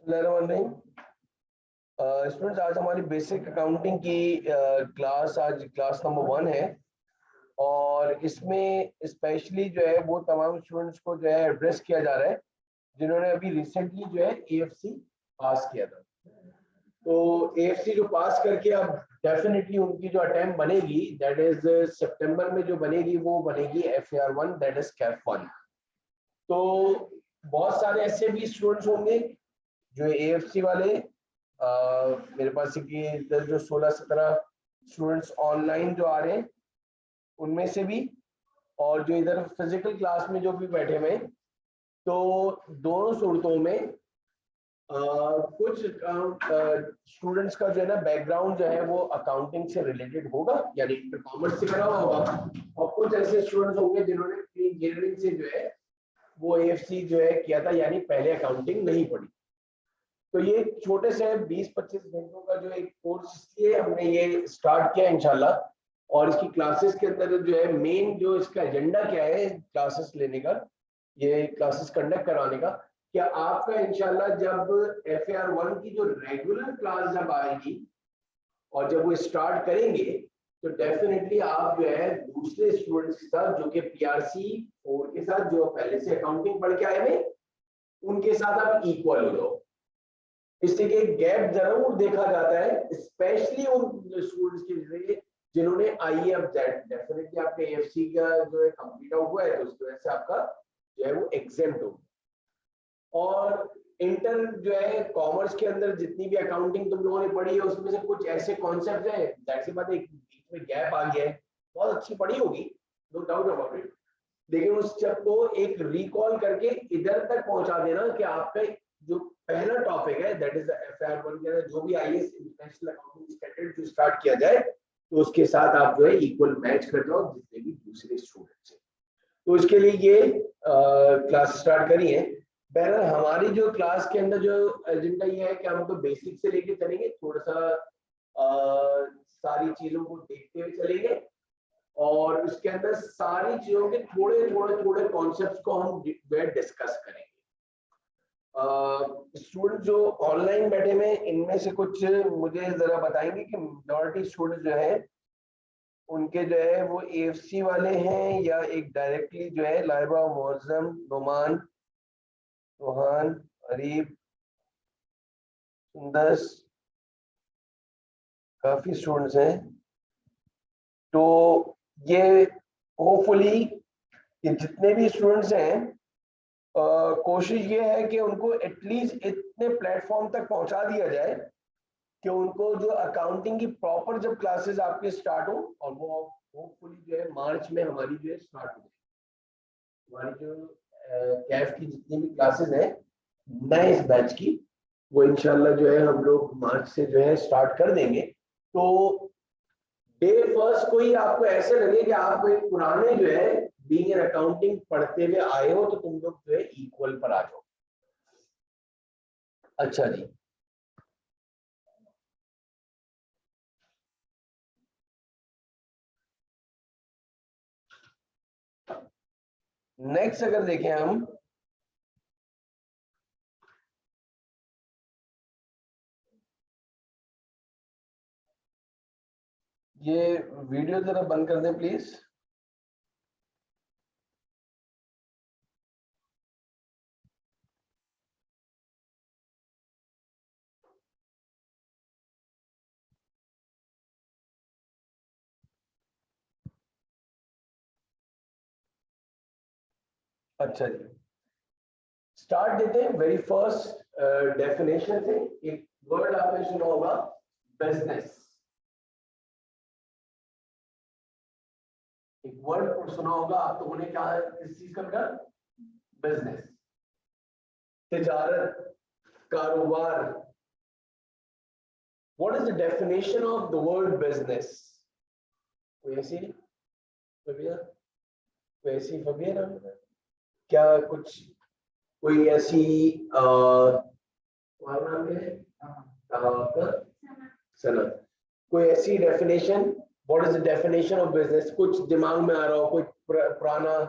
Students, आज हमारी basic accounting की आज क्लास नंबर 1 है और इसमें स्पेशली जो है वो तमाम स्टूडेंट्स को जो है एड्रेस किया जा रहा है जिन्होंने अभी रिसेंटली जो है एएफसी पास किया था। तो एएफसी जो पास करके अब डेफिनेटली उनकी जो अटेम्प्ट बनेगी दैट इज सितंबर में जो बनेगी वो बनेगी FAR1 दैट इज CAF1। तो बहुत सारे ऐसे भी स्टूडेंट्स होंगे जो एएफसी वाले मेरे पास इधर जो 16-17 स्टूडेंट्स ऑनलाइन जो आ रहे हैं उनमें से भी, और जो इधर फिजिकल क्लास में जो भी बैठे हुए हैं, तो दोनों सूरतों में कुछ स्टूडेंट्स का जो है ना बैकग्राउंड जो है वो अकाउंटिंग से रिलेटेड होगा, यानी कॉमर्स से करा होगा, और कुछ ऐसे स्टूडेंट्स होंगे जिन्होंने इंजीनियरिंग से जो है वो एएफसी जो है किया था, यानी पहले अकाउंटिंग नहीं पढ़ी। तो ये छोटे से 20-25 घंटों का जो एक कोर्स इसलिए हमने ये स्टार्ट किया इंशाल्लाह, और इसकी क्लासेस के अंदर जो है मेन जो इसका एजेंडा क्या है क्लासेस लेने का, ये क्लासेस कंडक्ट कराने का, क्या आपका इंशाल्लाह जब FAR1 की जो रेगुलर क्लास जब आएगी और जब वो स्टार्ट करेंगे तो डेफिनेटली आप जो है दूसरे स्टूडेंट्स के साथ जो कि PRC 4 के साथ जो पहले से अकाउंटिंग पढ़ के आए हैं उनके साथ आप इक्वल हो जाओ। इससे कि गैप जरूर देखा जाता है, स्पेशली उन स्टूडेंट्स के लिए जिन्होंने अब डेफिनेटली आपके एएफसी का जो है कंप्लीट हुआ है तो उसकी वजह से आपका जो है वो एग्जेम्प्ट हो। और इंटर जो है कॉमर्स के अंदर जितनी भी अकाउंटिंग तुम लोगों ने पढ़ी है उसमें से कुछ ऐसे कॉन्सेप्ट है दैट सी बात है, बीच में गैप आ गया है, बहुत अच्छी पढ़ी होगी, नो डाउट अबाउट इट, लेकिन उस चीज को एक रिकॉल करके इधर तक पहुंचा देना कि आपका जो पहला टॉपिक है दैट इज FAR1 के अंदर जो भी IAS इंटरनेशनल अकाउंटिंग स्टैंडर्ड जो स्टार्ट किया जाए तो उसके साथ आप जो है इक्वल मैच कर जाओ जितने भी दूसरे स्टूडेंट्स हैं। तो इसके लिए ये क्लास स्टार्ट करी है। बहरहाल हमारी जो क्लास के अंदर जो एजेंडा ये है कि हम तो बेसिक से लेके चलेंगे, थोड़ा सा सारी चीजों को देखते हुए चलेंगे और उसके अंदर सारी चीजों के थोड़े कॉन्सेप्ट्स को हम डिस्कस करेंगे। स्टूडेंट जो ऑनलाइन बैठे हुए इनमें से कुछ मुझे जरा बताएंगे कि मेजॉरिटी स्टूडेंट जो है उनके जो है वो एएफसी वाले हैं या एक डायरेक्टली जो है लाइबा, मोअज़्ज़म, नोमान, रोहान, अरीब, सुंदस, काफी स्टूडेंट्स हैं। तो ये होपफुली ये जितने भी स्टूडेंट्स हैं कोशिश ये है कि उनको एटलीस्ट इतने प्लेटफॉर्म तक पहुंचा दिया जाए कि उनको जो अकाउंटिंग की प्रॉपर जब क्लासेस आपके स्टार्ट हो, और वो होपफुली जो है मार्च में हमारी जो है स्टार्ट हो जाए, हमारी जो कैफ की जितनी भी क्लासेस हैं नए इस बैच की वो इंशाल्लाह जो है हम लोग मार्च से जो है स्टार्ट कर देंगे। तो डे फर्स्ट कोई आपको ऐसे लगे कि आप एक पुराने जो है बीइंग इन अकाउंटिंग पढ़ते हुए आए हो तो तुम लोग जो है इक्वल पर आ जाओ। अच्छा जी, नेक्स्ट अगर देखें हम ये वीडियो जरा बंद कर दें प्लीज। अच्छा जी, स्टार्ट देते हैं वेरी फर्स्ट डेफिनेशन से। एक वर्ड आपने सुना होगा बिजनेस, एक वर्ड सुना होगा आप लोगों ने, क्या किस चीज का बेटा? बिजनेस, तिजारत, कारोबार। What is the definition of the word business? कोई ऐसी फबिया, कोई ऐसी फबिया क्या कुछ कोई ऐसी नाम है सनत, कोई ऐसी definition? What is the definition of business? कुछ दिमाग में आ रहा हो, कोई पुराना,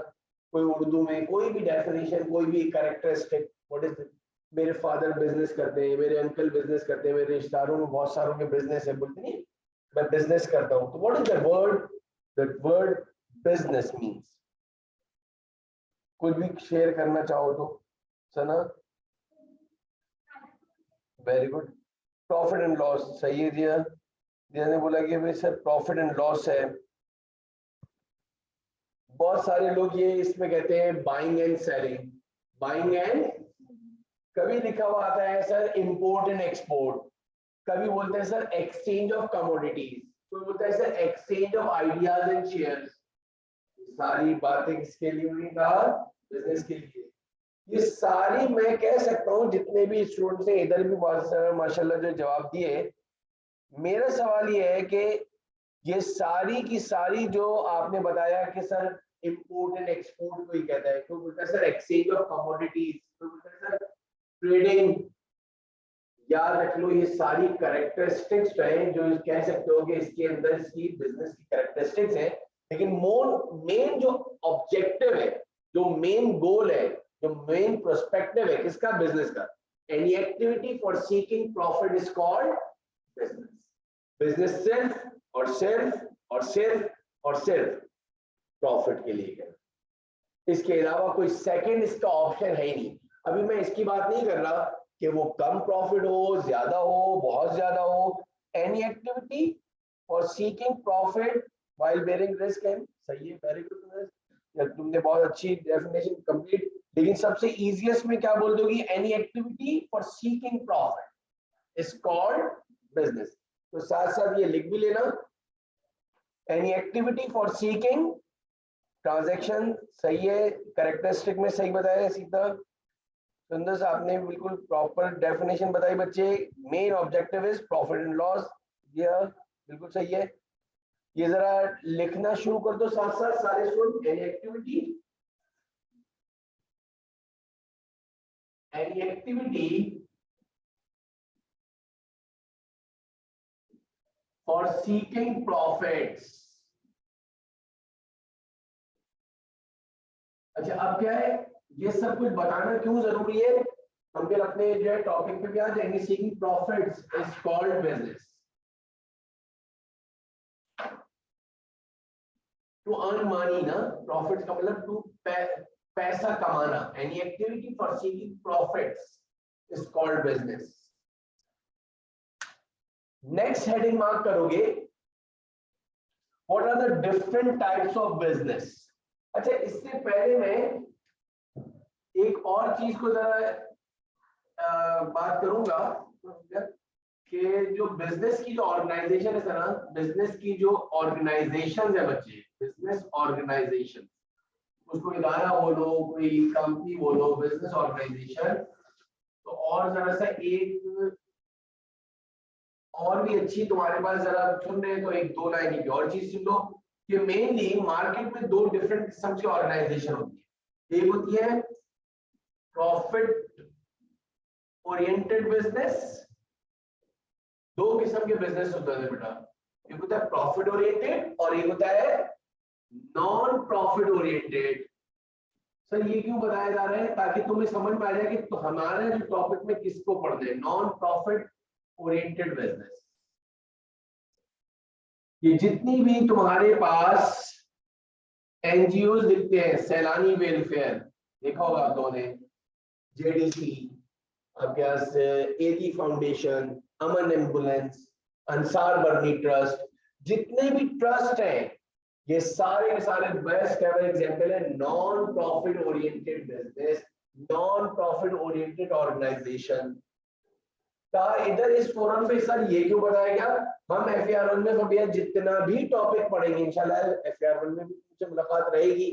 कोई उर्दू में कोई भी डेफिनेशन, कोई भी कैरेक्टरिस्टिक, व्हाट इज मेरे फादर बिजनेस करते हैं, मेरे अंकल बिजनेस करते हैं, मेरे रिश्तेदारों में बहुत सारों के बिजनेस है, बोलते नहीं मैं बिजनेस करता हूं। तो what is the word, that word business means? कुछ भी शेयर करना चाहो तो सना। Very good, profit and loss, सही है दिया। दिया ने बोला कि भाई सर प्रॉफिट एंड लॉस है। बहुत सारे लोग ये इसमें कहते हैं buying and selling, buying and, कभी लिखा हुआ आता है सर इंपोर्ट एंड एक्सपोर्ट, कभी बोलते हैं सर एक्सचेंज ऑफ कमोडिटीज, कोई बोलता है sir exchange of ideas and shares. सारी बातें किसके लिए हुई कहा? बिजनेस के लिए। ये सारी मैं कह सकता हूँ जितने भी स्टूडेंट्स हैं इधर भी माशाल्लाह जो जवाब दिए, मेरा सवाल ये है कि ये सारी की सारी जो आपने बताया कि सर इंपोर्ट एंड एक्सपोर्ट को ही कहता है, कोई बोलता है सर एक्सचेंज ऑफ कमोडिटीज, कोई बोलता है सर ट्रेडिंग। याद रख लो ये सारी कैरेक्टरिस्टिक्स हैं जो कह सकते हो कि इसके अंदर इसकी बिजनेस की कैरेक्टरिस्टिक्स है। लेकिन मेन जो ऑब्जेक्टिव है, जो मेन गोल है, जो मेन प्रोस्पेक्टिव है किसका? बिजनेस का। Any activity for seeking profit is called business. Business सिर्फ और सिर्फ और सिर्फ और सिर्फ प्रॉफिट के लिए है, इसके अलावा कोई सेकंड इसका ऑप्शन है ही नहीं। अभी मैं इसकी बात नहीं कर रहा कि वो कम प्रॉफिट हो, ज्यादा हो, बहुत ज्यादा हो। Any activity for seeking profit while bearing risk है, सही है, वेरी गुड, तुमने बहुत अच्छी डेफिनेशन कंप्लीट। लेकिन सबसे इजीएस्ट में क्या बोल दोगी? Any activity for seeking profit is called business. तो साथ साथ ये लिख भी लेना, any activity for seeking transaction, सही है, कैरेक्टरिस्टिक में सही बताया सीधा। सुंदर से आपने बिल्कुल प्रॉपर डेफिनेशन बताई बच्चे। Main objective is profit and loss, ये बिल्कुल सही है। ये जरा लिखना शुरू कर दो साथ साथ सारे student. Any activity for seeking profits. अच्छा अब क्या है, ये सब कुछ बताना क्यों जरूरी है? हम फिर अपने जो है टॉपिक पे भी आ जाएंगे। Seeking profits is called business. To earn money ना, प्रॉफिट का मतलब टू पैसा कमाना। Any activity for seeking profits is called business. Next heading mark करोगे, what are the different types of business. अच्छा इससे पहले मैं एक और चीज को जरा बात करूंगा कि जो बिजनेस की जो ऑर्गेनाइजेशन है ना, बिजनेस की जो ऑर्गेनाइजेशन है बच्चे, बिजनेस ऑर्गेनाइजेशन, उसको इदारा बोलो, कोई कंपनी बोलो, बिजनेस ऑर्गेनाइजेशन। तो और जरा सा एक और भी अच्छी तुम्हारे पास जरा सुन रहे हैं तो एक दो लाइन की और चीज सुन लो कि मेनली मार्केट में दो डिफरेंट किस्म की ऑर्गेनाइजेशन होती है। एक होती है प्रॉफिट ओरिएंटेड बिजनेस, दो किस्म के बिजनेस होते हैं बेटा, एक होता है प्रॉफिट ओरिएंटेड और एक होता है नॉन प्रॉफिट ओरिएंटेड। सर ये क्यों बताया जा रहा है? ताकि तुम्हें समझ में आ जाए कि तो हमारे जो टॉपिक में किसको पढ़ना है। नॉन प्रॉफिट ओरिएंटेड बिजनेस, ये जितनी भी तुम्हारे पास एनजीओ दिखते हैं, सैलानी वेलफेयर देखा होगा आप लोगों ने, जेडीसी, आपके पास Edhi foundation, Aman ambulance, Ansar Burney trust, जितने भी ट्रस्ट हैं ये सारे के सारे बेस्ट एवर एग्जांपल है non profit oriented business, non profit oriented organisation. इधर इस फोरम पे सर ये क्यों बताया गया? हम FAR1 में भैया जितना भी टॉपिक पढ़ेंगे इंशाल्लाह, FAR1 में भी मुझसे मुलाकात रहेगी,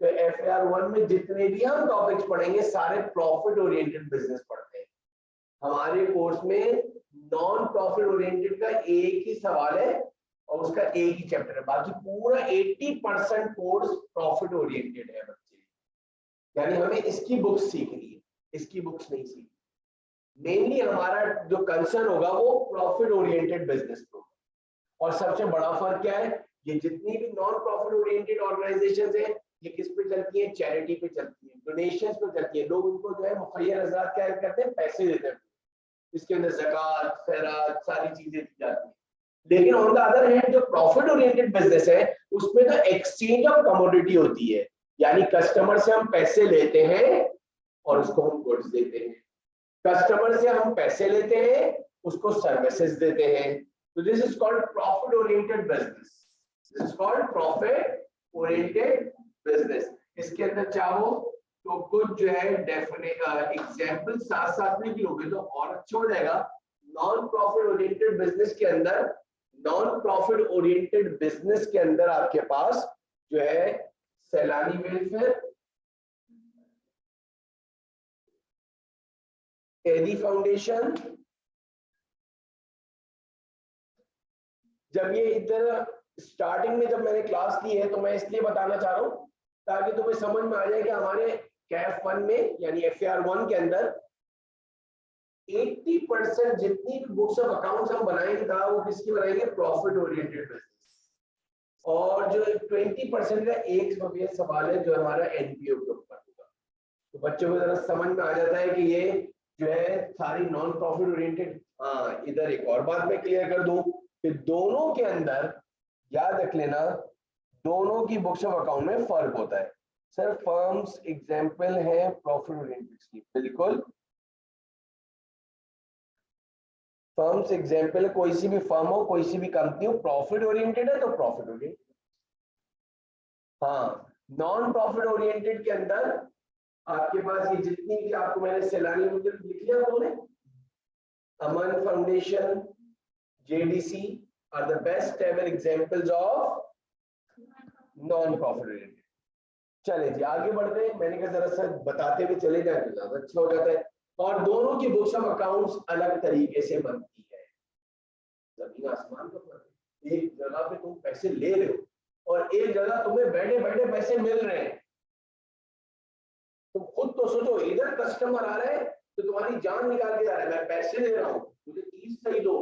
तो FAR1 में जितने भी हम टॉपिक्स पढ़ेंगे सारे प्रॉफिट ओरिएंटेड बिजनेस पढ़ते हैं। हमारे कोर्स में नॉन प्रॉफिट ओरिएंटेड का एक ही सवाल है और उसका एक ही चैप्टर है, बाकी पूरा 80% कोर्स प्रॉफिट ओरिएंटेड है बच्चे। यानी हमें इसकी बुक्स सीखनी है, इसकी बुक्स नहीं सीखनी। मेनली हमारा जो कंसर्न होगा वो प्रॉफिट ओरिएंटेड बिजनेस को। और सबसे बड़ा फर्क क्या है, ये जितनी भी नॉन प्रॉफिट ओरिएंटेड ऑर्गेनाइजेशंस हैं ये किस पे चलती है, चैरिटी पे चलती है, डोनेशंस पे चलती है। लोग उनको जो है मुखय्यर हज़रात क्या करते हैं, पैसे देते हैं, इसके अंदर ज़कात, खैरात सारी चीजें दी जाती है। लेकिन ऑन द अदर हैंड जो प्रॉफिट ओरिएंटेड बिजनेस है उसमें तो एक्सचेंज ऑफ कमोडिटी होती है, यानी कस्टमर से हम पैसे लेते हैं और उसको हम गुड्स देते हैं, कस्टमर से हम पैसे लेते हैं उसको सर्विसेज देते हैं। तो this is called profit oriented business, this is called profit oriented business. इसके अंदर चाहो तो कुछ जो है डेफिनेट एग्जांपल साथ साथ में भी लोगे तो और अच्छा हो जाएगा। नॉन प्रॉफिट ओरिएंटेड बिजनेस के अंदर, नॉन प्रॉफिट ओरिएंटेड बिजनेस के अंदर आपके पास जो है सैलानी वेलफेयर, एडी फाउंडेशन। जब ये इधर स्टार्टिंग में जब मैंने क्लास ली है तो मैं इसलिए बताना चाह रहा हूं ताकि तुम्हें समझ में आ जाए कि हमारे कैफ 1 में यानी FAR 1 के अंदर 80% जितनी भी बुक्स ऑफ अकाउंट्स हम बनाएंगे था वो किसकी बनाएंगे, प्रॉफिट ओरिएंटेड बिजनेस। और जो 20% का एक सवाल है जो हमारा NPO के ऊपर होगा, तो बच्चों को जरा समझ में आ जाता है कि ये जो है सारी नॉन प्रॉफिट ओरिएंटेड। हाँ, इधर एक और बात मैं क्लियर कर दूं कि दोनों के अंदर याद रख लेना, दोनों की बुक्स ऑफ अकाउंट में फर्क होता है। सर फर्म्स एग्जांपल है प्रॉफिट ओरिएंटेड की, बिल्कुल फर्म्स एग्जांपल, कोई सी भी फर्म हो, कोई सी भी कंपनी हो, प्रॉफिट ओरिएंटेड है तो प्रॉफिट ओरिएंटेड। हाँ, नॉन प्रॉफिट ओरिएंटेड के अंदर आपके पास ये जितनी भी आपको मैंने सैलानी मुझे लिख लिया उन्होंने, अमन foundation, JDC are the best ever examples of non profit oriented। चले जी आगे बढ़ते हैं, मैंने कहा जरा सा बताते हुए चले जाए तो ज्यादा अच्छा हो जाता है। और दोनों की बुक्स ऑफ अकाउंट्स अलग तरीके से बनती है, जमीन आसमान का फर्क है। एक जगह पे तुम पैसे ले रहे हो और एक जगह तुम्हें बैठे बैठे पैसे मिल रहे हैं। तुम खुद तो सोचो, इधर कस्टमर आ रहे हैं तो तुम्हारी जान निकाल के आ रहा है, मैं पैसे दे रहा हूँ मुझे चीज सही दो,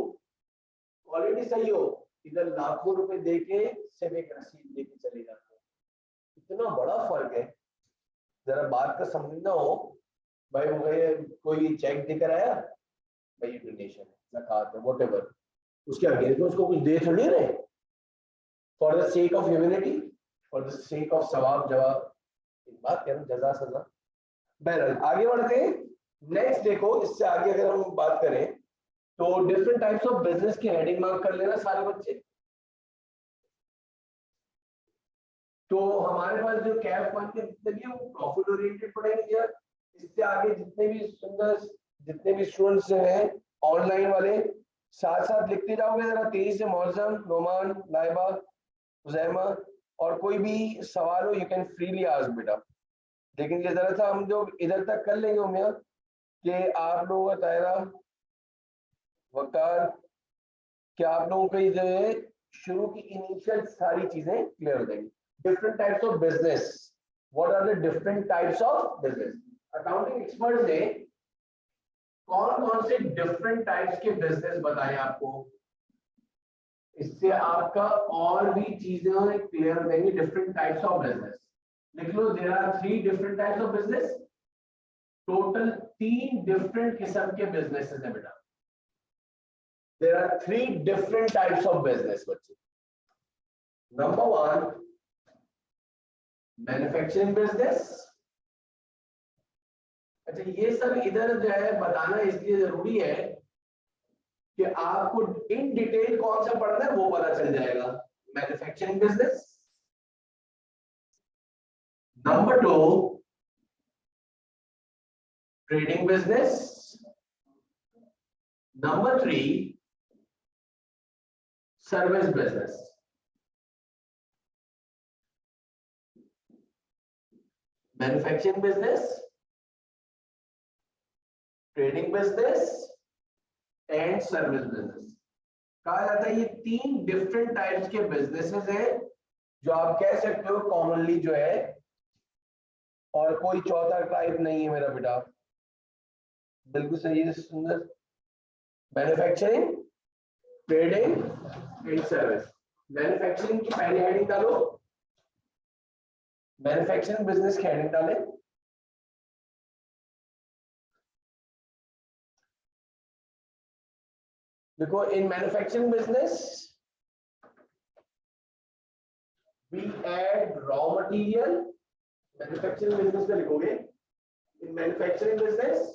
क्वालिटी सही हो, इधर लाखों रुपए देके सिर्फ एक रसीद लेके चले जाते हो। इतना बड़ा फर्क है, जरा बात का समझना हो। भाई मुझे कोई चेक देकर आया, भाई ये डोनेशन है, ज़कात है, व्हाटएवर, उसके अगेंस्ट में उसको कुछ दे थोड़ी रहे, for the sake of humanity, for the sake of सवाब जवाब, बात करें जजा सजा। बहरहाल आगे बढ़ते हैं। नेक्स्ट देखो, इससे आगे अगर हम बात करें तो डिफरेंट टाइप्स ऑफ बिजनेस की हेडिंग मार्क कर लेना सारे बच्चे। तो हमारे पास जो कैफ 1 के जितने भी वो प्रॉफिट ओरिएंटेड पढ़ेंगे यार। इससे आगे जितने भी स्टूडेंट्स हैं ऑनलाइन वाले, साथ साथ लिखते जाओगे जरा तेजी से। मौजम, नोमान, लाइबा, हुजैमा, और कोई भी सवाल हो यू कैन फ्रीली आस्क बेटा। लेकिन ये जरा सा हम जो इधर तक कर लेंगे उम्मीद कि आप लोगों का दायरा वकार, क्या आप लोगों को जो है शुरू की इनिशियल सारी चीजें क्लियर हो जाएंगी। Different types of business, what are the different types of business. Accounting expert ने कौन कौन से डिफरेंट टाइप्स के बिजनेस बताए आपको, इससे आपका और भी चीजें क्लियर हो जाएंगी। डिफरेंट टाइप्स ऑफ बिजनेस लिख लो, there are 3 different types of business. Total 3 different किस्म के बिजनेसेस हैं बेटा। There are 3 different types of business बच्चे। Number 1, manufacturing business। अच्छा, ये सब इधर जो है बताना इसलिए जरूरी है कि आपको इन डिटेल कौन सा पढ़ना है वो पता चल जाएगा। Manufacturing business. Number 2, trading business. Number 3, service business. Manufacturing business, trading business and service business. कहा जाता है ये 3 डिफरेंट टाइप्स के बिजनेसेस हैं जो आप कह सकते हो कॉमनली जो है, और कोई चौथा टाइप नहीं है मेरा बेटा। बिल्कुल सही है, सुंदर। Manufacturing, trading and service. Manufacturing की पहली हेडिंग डालो, मैन्युफैक्चरिंग बिजनेस की हेडिंग डालें। देखो, in manufacturing business we add raw material, manufacturing business में लिखोगे in manufacturing business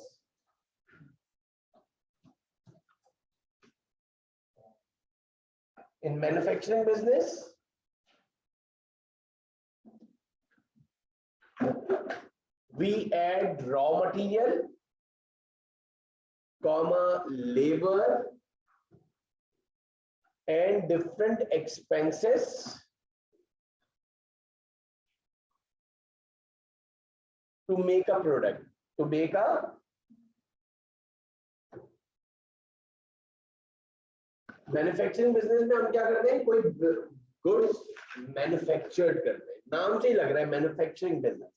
in manufacturing business we add raw material, comma, labor and different expenses to make a product, to make a manufacturing business में हम क्या करते हैं, कोई goods manufactured करते हैं, नाम से ही लग रहा है manufacturing business.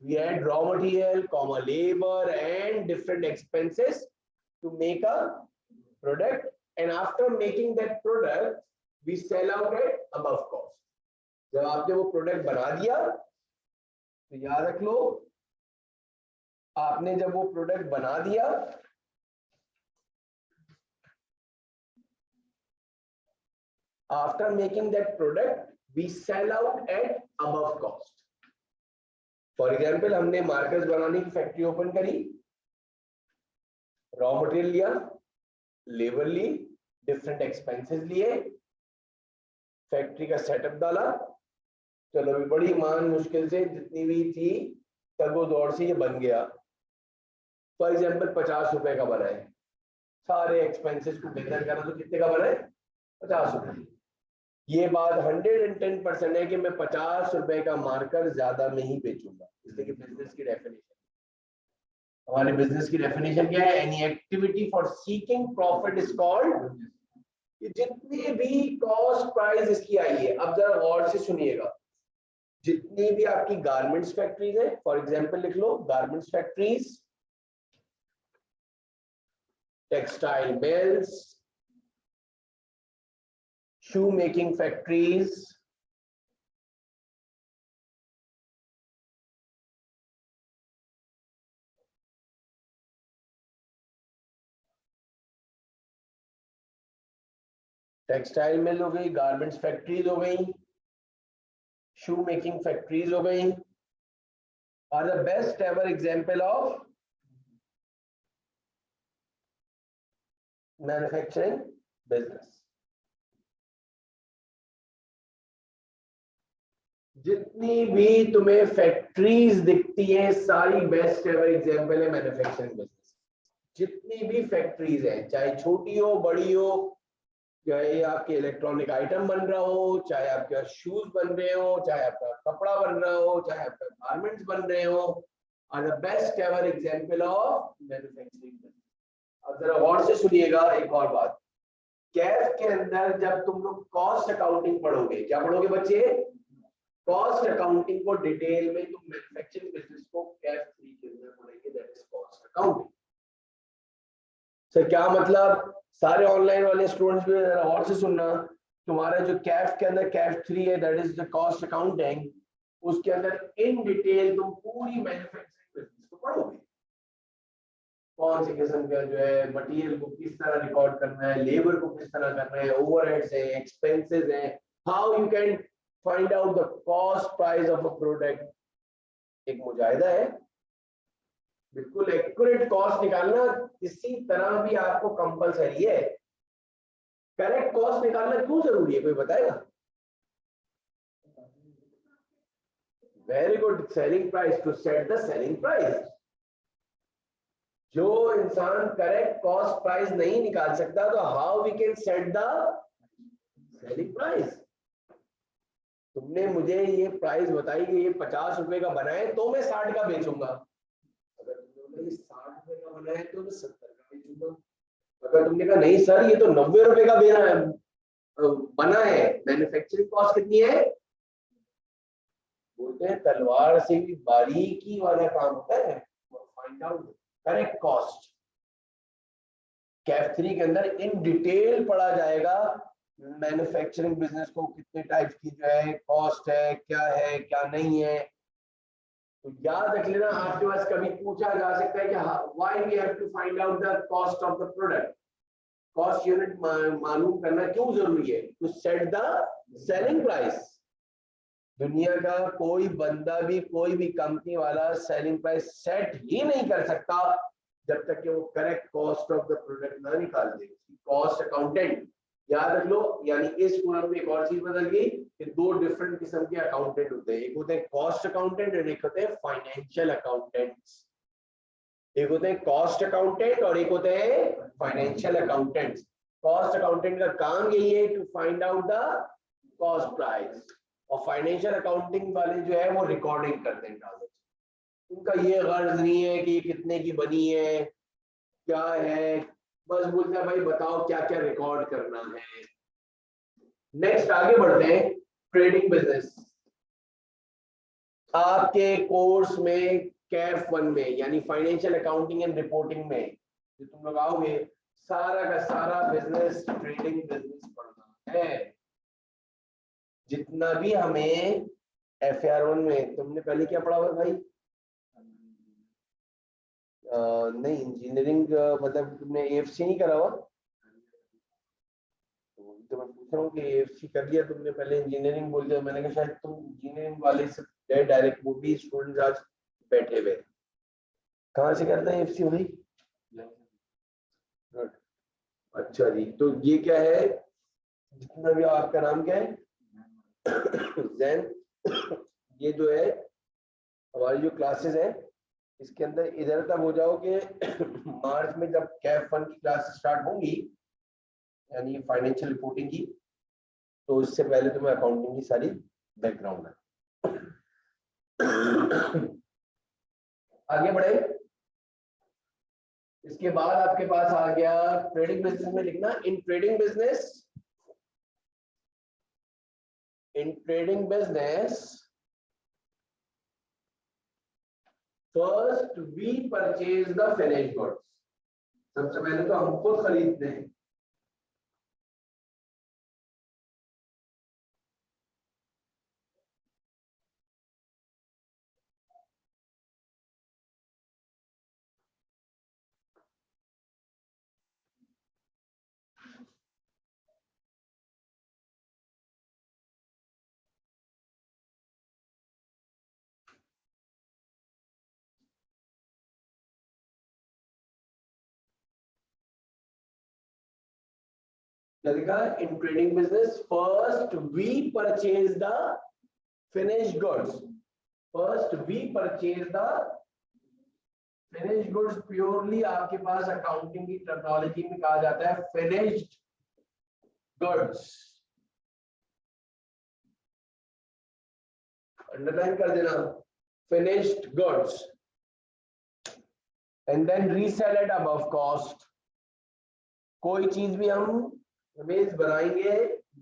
We add raw material, comma, labor and different expenses to make a product, and after making that product we sell out at above cost. जब आपने वो प्रोडक्ट बना दिया तो याद रख लो, आपने जब वो प्रोडक्ट बना दिया after making that product we sell out at above cost. For example, हमने मार्कर्स बनाने की फैक्ट्री ओपन करी, रॉ मटेरियल लिया, लेबर ली, डिफरेंट एक्सपेंसेस लिए, फैक्ट्री का सेटअप डाला, चलो अभी बड़ी मान मुश्किल से जितनी भी थी तगो दौड़ से ये बन गया। फॉर एग्जाम्पल 50 रुपए का बना है, सारे एक्सपेंसेस को बेहतर करा तो कितने का बना है, 50 रुपए। ये बात 110% है कि मैं 50 रुपए का मार्कर ज्यादा नहीं बेचूंगा, इसलिए कि बिजनेस की डेफिनेशन, हमारे बिजनेस की डेफिनेशन क्या है, any activity for seeking profit is called, जितनी भी कॉस्ट प्राइस इसकी आई है, अब जरा गौर से सुनिएगा, जितनी भी आपकी गारमेंट्स फैक्ट्रीज है, फॉर एग्जांपल लिख लो garments factories, textile mills, shoe making factories, textile mill हो गई, गारमेंट्स फैक्ट्रीज हो गई, शू मेकिंग फैक्ट्रीज हो गई, are the best ever example of manufacturing business. जितनी भी तुम्हें फैक्ट्रीज दिखती है सारी बेस्ट एवर एग्जांपल है मैन्युफैक्चरिंग बिजनेस। जितनी भी फैक्ट्रीज है, चाहे छोटी हो बड़ी हो, चाहे आपके इलेक्ट्रॉनिक आइटम बन रहा हो, चाहे आपके शूज बन रहे हो, चाहे आपका कपड़ा बन रहा हो, चाहे आपका गारमेंट्स बन रहे हो, are the best ever example of manufacturing business. अब जरा गौर से सुनिएगा एक और बात, कैफ के अंदर जब तुम लोग कॉस्ट अकाउंटिंग पढ़ोगे, क्या पढ़ोगे बच्चे, कॉस्ट अकाउंटिंग को डिटेल में तुम मैन्युफैक्चरिंग बिजनेस को कैफ 3 के अंदर पढ़ेंगे, that is cost accounting. Sir क्या मतलब, सारे ऑनलाइन वाले स्टूडेंट्स भी और से सुनना, तुम्हारा जो कैफ के अंदर कैफ 3 है that is the cost accounting, उसके अंदर इन डिटेल तुम पूरी मैन्युफैक्चरिंग बिजनेस को पढ़ोगे, कौन सी किस्म का जो है मटेरियल को किस तरह रिकॉर्ड करना है, लेबर को किस तरह करना है, ओवरहेड्स है, एक्सपेंसेस है, how you can find out the cost price of a product. एक मुजाहिदा है, बिल्कुल एक्यूरेट कॉस्ट निकालना किसी तरह भी आपको कंपलसरी है। करेक्ट कॉस्ट निकालना क्यों जरूरी है, कोई बताएगा? Very good, selling price, to set the selling price. जो इंसान करेक्ट कॉस्ट प्राइस नहीं निकाल सकता तो how we can set the selling price. तुमने मुझे ये प्राइस बताई कि ये 50 रुपए का बना है तो मैं 60 का बेचूंगा, अगर तुमने 60 रुपए का बना है तो मैं 70 का बेचूंगा, अगर तुमने कहा नहीं सर ये तो 90 रुपए का बना है, मैन्युफैक्चरिंग कॉस्ट कितनी है, बोलते हैं तलवार से भी बारीकी वाला काम होता है, find out correct cost. Kaif 3 के अंदर इन डिटेल पढ़ा जाएगा मैन्युफैक्चरिंग बिजनेस को कितने टाइप की जो है कॉस्ट है क्या नहीं है। तो याद रख लेना, आपके पास कभी पूछा जा सकता है कि why we have to find out the cost of the product. Cost unit मालूम करना क्यों जरूरी है? To set the selling price. दुनिया का कोई बंदा भी कोई भी कंपनी वाला सेलिंग प्राइस सेट ही नहीं कर सकता जब तक कि वो correct cost of the product ना निकाल दे। कॉस्ट अकाउंटेंट याद रख लो, यानी इस फॉर्म में एक और चीज बदल गई कि दो डिफरेंट किस्म के अकाउंटेंट होते हैं। एक होते हैं कॉस्ट अकाउंटेंट और एक होते हैं फाइनेंशियल अकाउंटेंट्स। एक होते हैं कॉस्ट अकाउंटेंट और एक होते हैं फाइनेंशियल अकाउंटेंट्स। कॉस्ट अकाउंटेंट का काम यही है to find out the cost price, और फाइनेंशियल अकाउंटिंग वाले जो है वो रिकॉर्डिंग करते हैं ट्रांजैक्शन। उनका ये गर्ज नहीं है कि कितने की बनी है क्या है, बस बोलते हैं भाई बताओ क्या क्या रिकॉर्ड करना है। नेक्स्ट आगे बढ़ते हैं, ट्रेडिंग बिजनेस। आपके कोर्स में कैफ 1 में यानी फाइनेंशियल अकाउंटिंग एंड रिपोर्टिंग में जो तुम लोग आओगे, सारा का सारा बिजनेस ट्रेडिंग बिजनेस पढ़ना है। जितना भी हमें FR1 में तुमने पहले क्या पढ़ा हुआ भाई? नहीं इंजीनियरिंग, मतलब तुमने AFC नहीं करा हुआ? तो मैं पूछ रहा हूँ कि AFC कर लिया तुमने? पहले इंजीनियरिंग बोल दिया, मैंने कहा शायद तुम इंजीनियरिंग वाले से डायरेक्ट, वो भी स्टूडेंट आज बैठे हुए। कहाँ से करते हैं AFC भाई? अच्छा जी, तो ये क्या है? जितना भी आपका नाम क्या है? जैन। ये जो है हमारी जो क्लासेस है इसके अंदर इधर तक हो जाओ कि मार्च में जब कैफ 1 की क्लास स्टार्ट होंगी यानी फाइनेंशियल रिपोर्टिंग की, तो इससे पहले तुम्हें अकाउंटिंग की सारी बैकग्राउंड है। आगे बढ़े, इसके बाद आपके पास आ गया ट्रेडिंग बिजनेस में लिखना, in trading business first we purchase the finished goods. सबसे पहले तो हम खुद खरीदते हैं। In trading business, first we purchase the finished goods. First we purchase the finished goods. Purely आपके पास accounting की terminology में कहा जाता है finished goods. Underline कर देना, finished goods. And then resell at above cost. कोई चीज भी हम रमेश बनाएंगे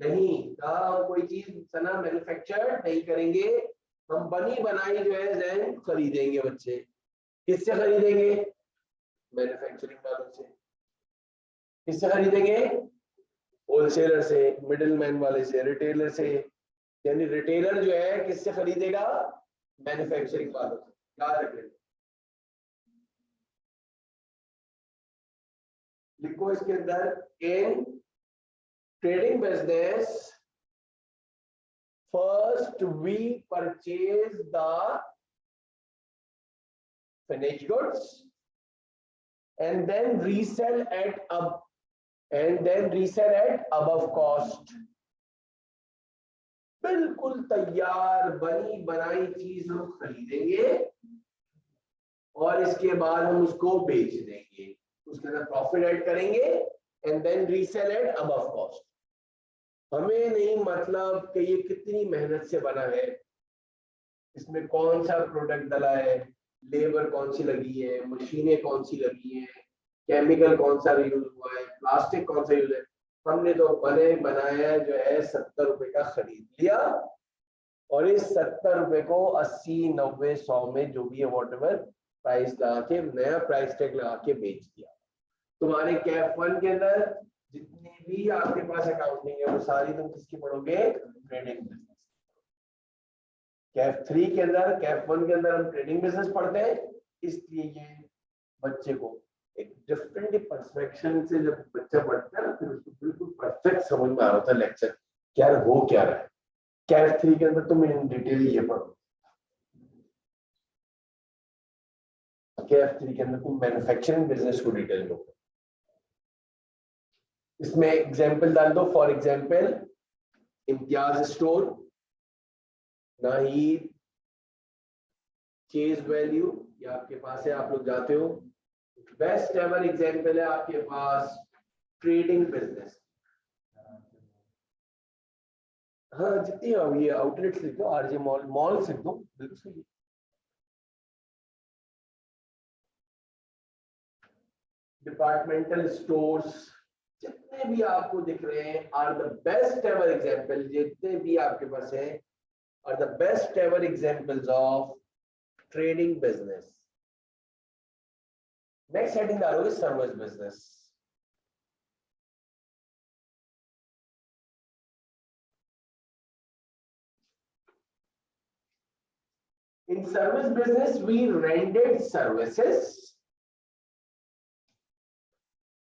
नहीं, हम कोई चीज सना मैन्युफैक्चर नहीं करेंगे, हम बनी बनाई जो है जैन खरीदेंगे। बच्चे किससे खरीदेंगे? मैन्युफैक्चरिंग वालों से। किससे खरीदेंगे? होलसेलर से, मिडिल मैन वाले से, रिटेलर से। यानी रिटेलर जो है किससे खरीदेगा? मैन्युफैक्चरिंग वालों से। याद रखें, लिखो इसके अंदर, इन trading business first we purchase the finished goods and then resell at above cost. बिल्कुल तैयार बनी बनाई चीज हम खरीदेंगे और इसके बाद हम उसको बेच देंगे, उसके अंदर प्रॉफिट ऐड करेंगे and then resell at above cost. हमें नहीं मतलब कि ये कितनी मेहनत से बना है, इसमें कौन सा प्रोडक्ट डला है, लेबर कौन सी लगी है, मशीनें कौन सी लगी हैं, केमिकल कौन सा यूज हुआ है, प्लास्टिक कौन सा यूज है। हमने तो बने बनाया जो है 70 रुपए का खरीद लिया और इस 70 रुपए को 80, 90, 100 में जो भी है वॉटेवर प्राइस लगा के, नया प्राइस टैग लगा के बेच दिया। तुम्हारे कैफ 1 के अंदर जितने भी आपके पास अकाउंटिंग है वो सारी तुम किसकी पढ़ोगे, ट्रेडिंग बिजनेस। कैफ 3 के अंदर, कैफ 1 के अंदर हम ट्रेडिंग बिजनेस पढ़ते हैं, इसलिए ये बच्चे को एक डिफरेंट पर्सपेक्शन से जब बच्चा पढ़ता है फिर उसको बिल्कुल परफेक्ट समझ में आ रहा था लेक्चर क्या हो क्या रहा है। कैफ 3 के अंदर तुम इन डिटेल ये पढ़ो, कैफ 3 के अंदर तुम मैन्युफैक्चरिंग बिजनेस को डिटेल लो। इसमें एग्जांपल डाल दो, for example Imtiaz store, Nahid, chase value, ये आपके पास है, आप लोग जाते हो। बेस्ट एवर एग्जांपल है आपके पास ट्रेडिंग बिजनेस। हाँ जितनी ये आउटलेट्स लिख दो, आरजे मॉल, मॉल लिख दो, बिल्कुल सही। डिपार्टमेंटल स्टोर्स जितने भी आपको दिख रहे हैं are the best ever example, जितने भी आपके पास है are the best ever examples of trading business. Next heading डालोगे service business. In service business, we rented services.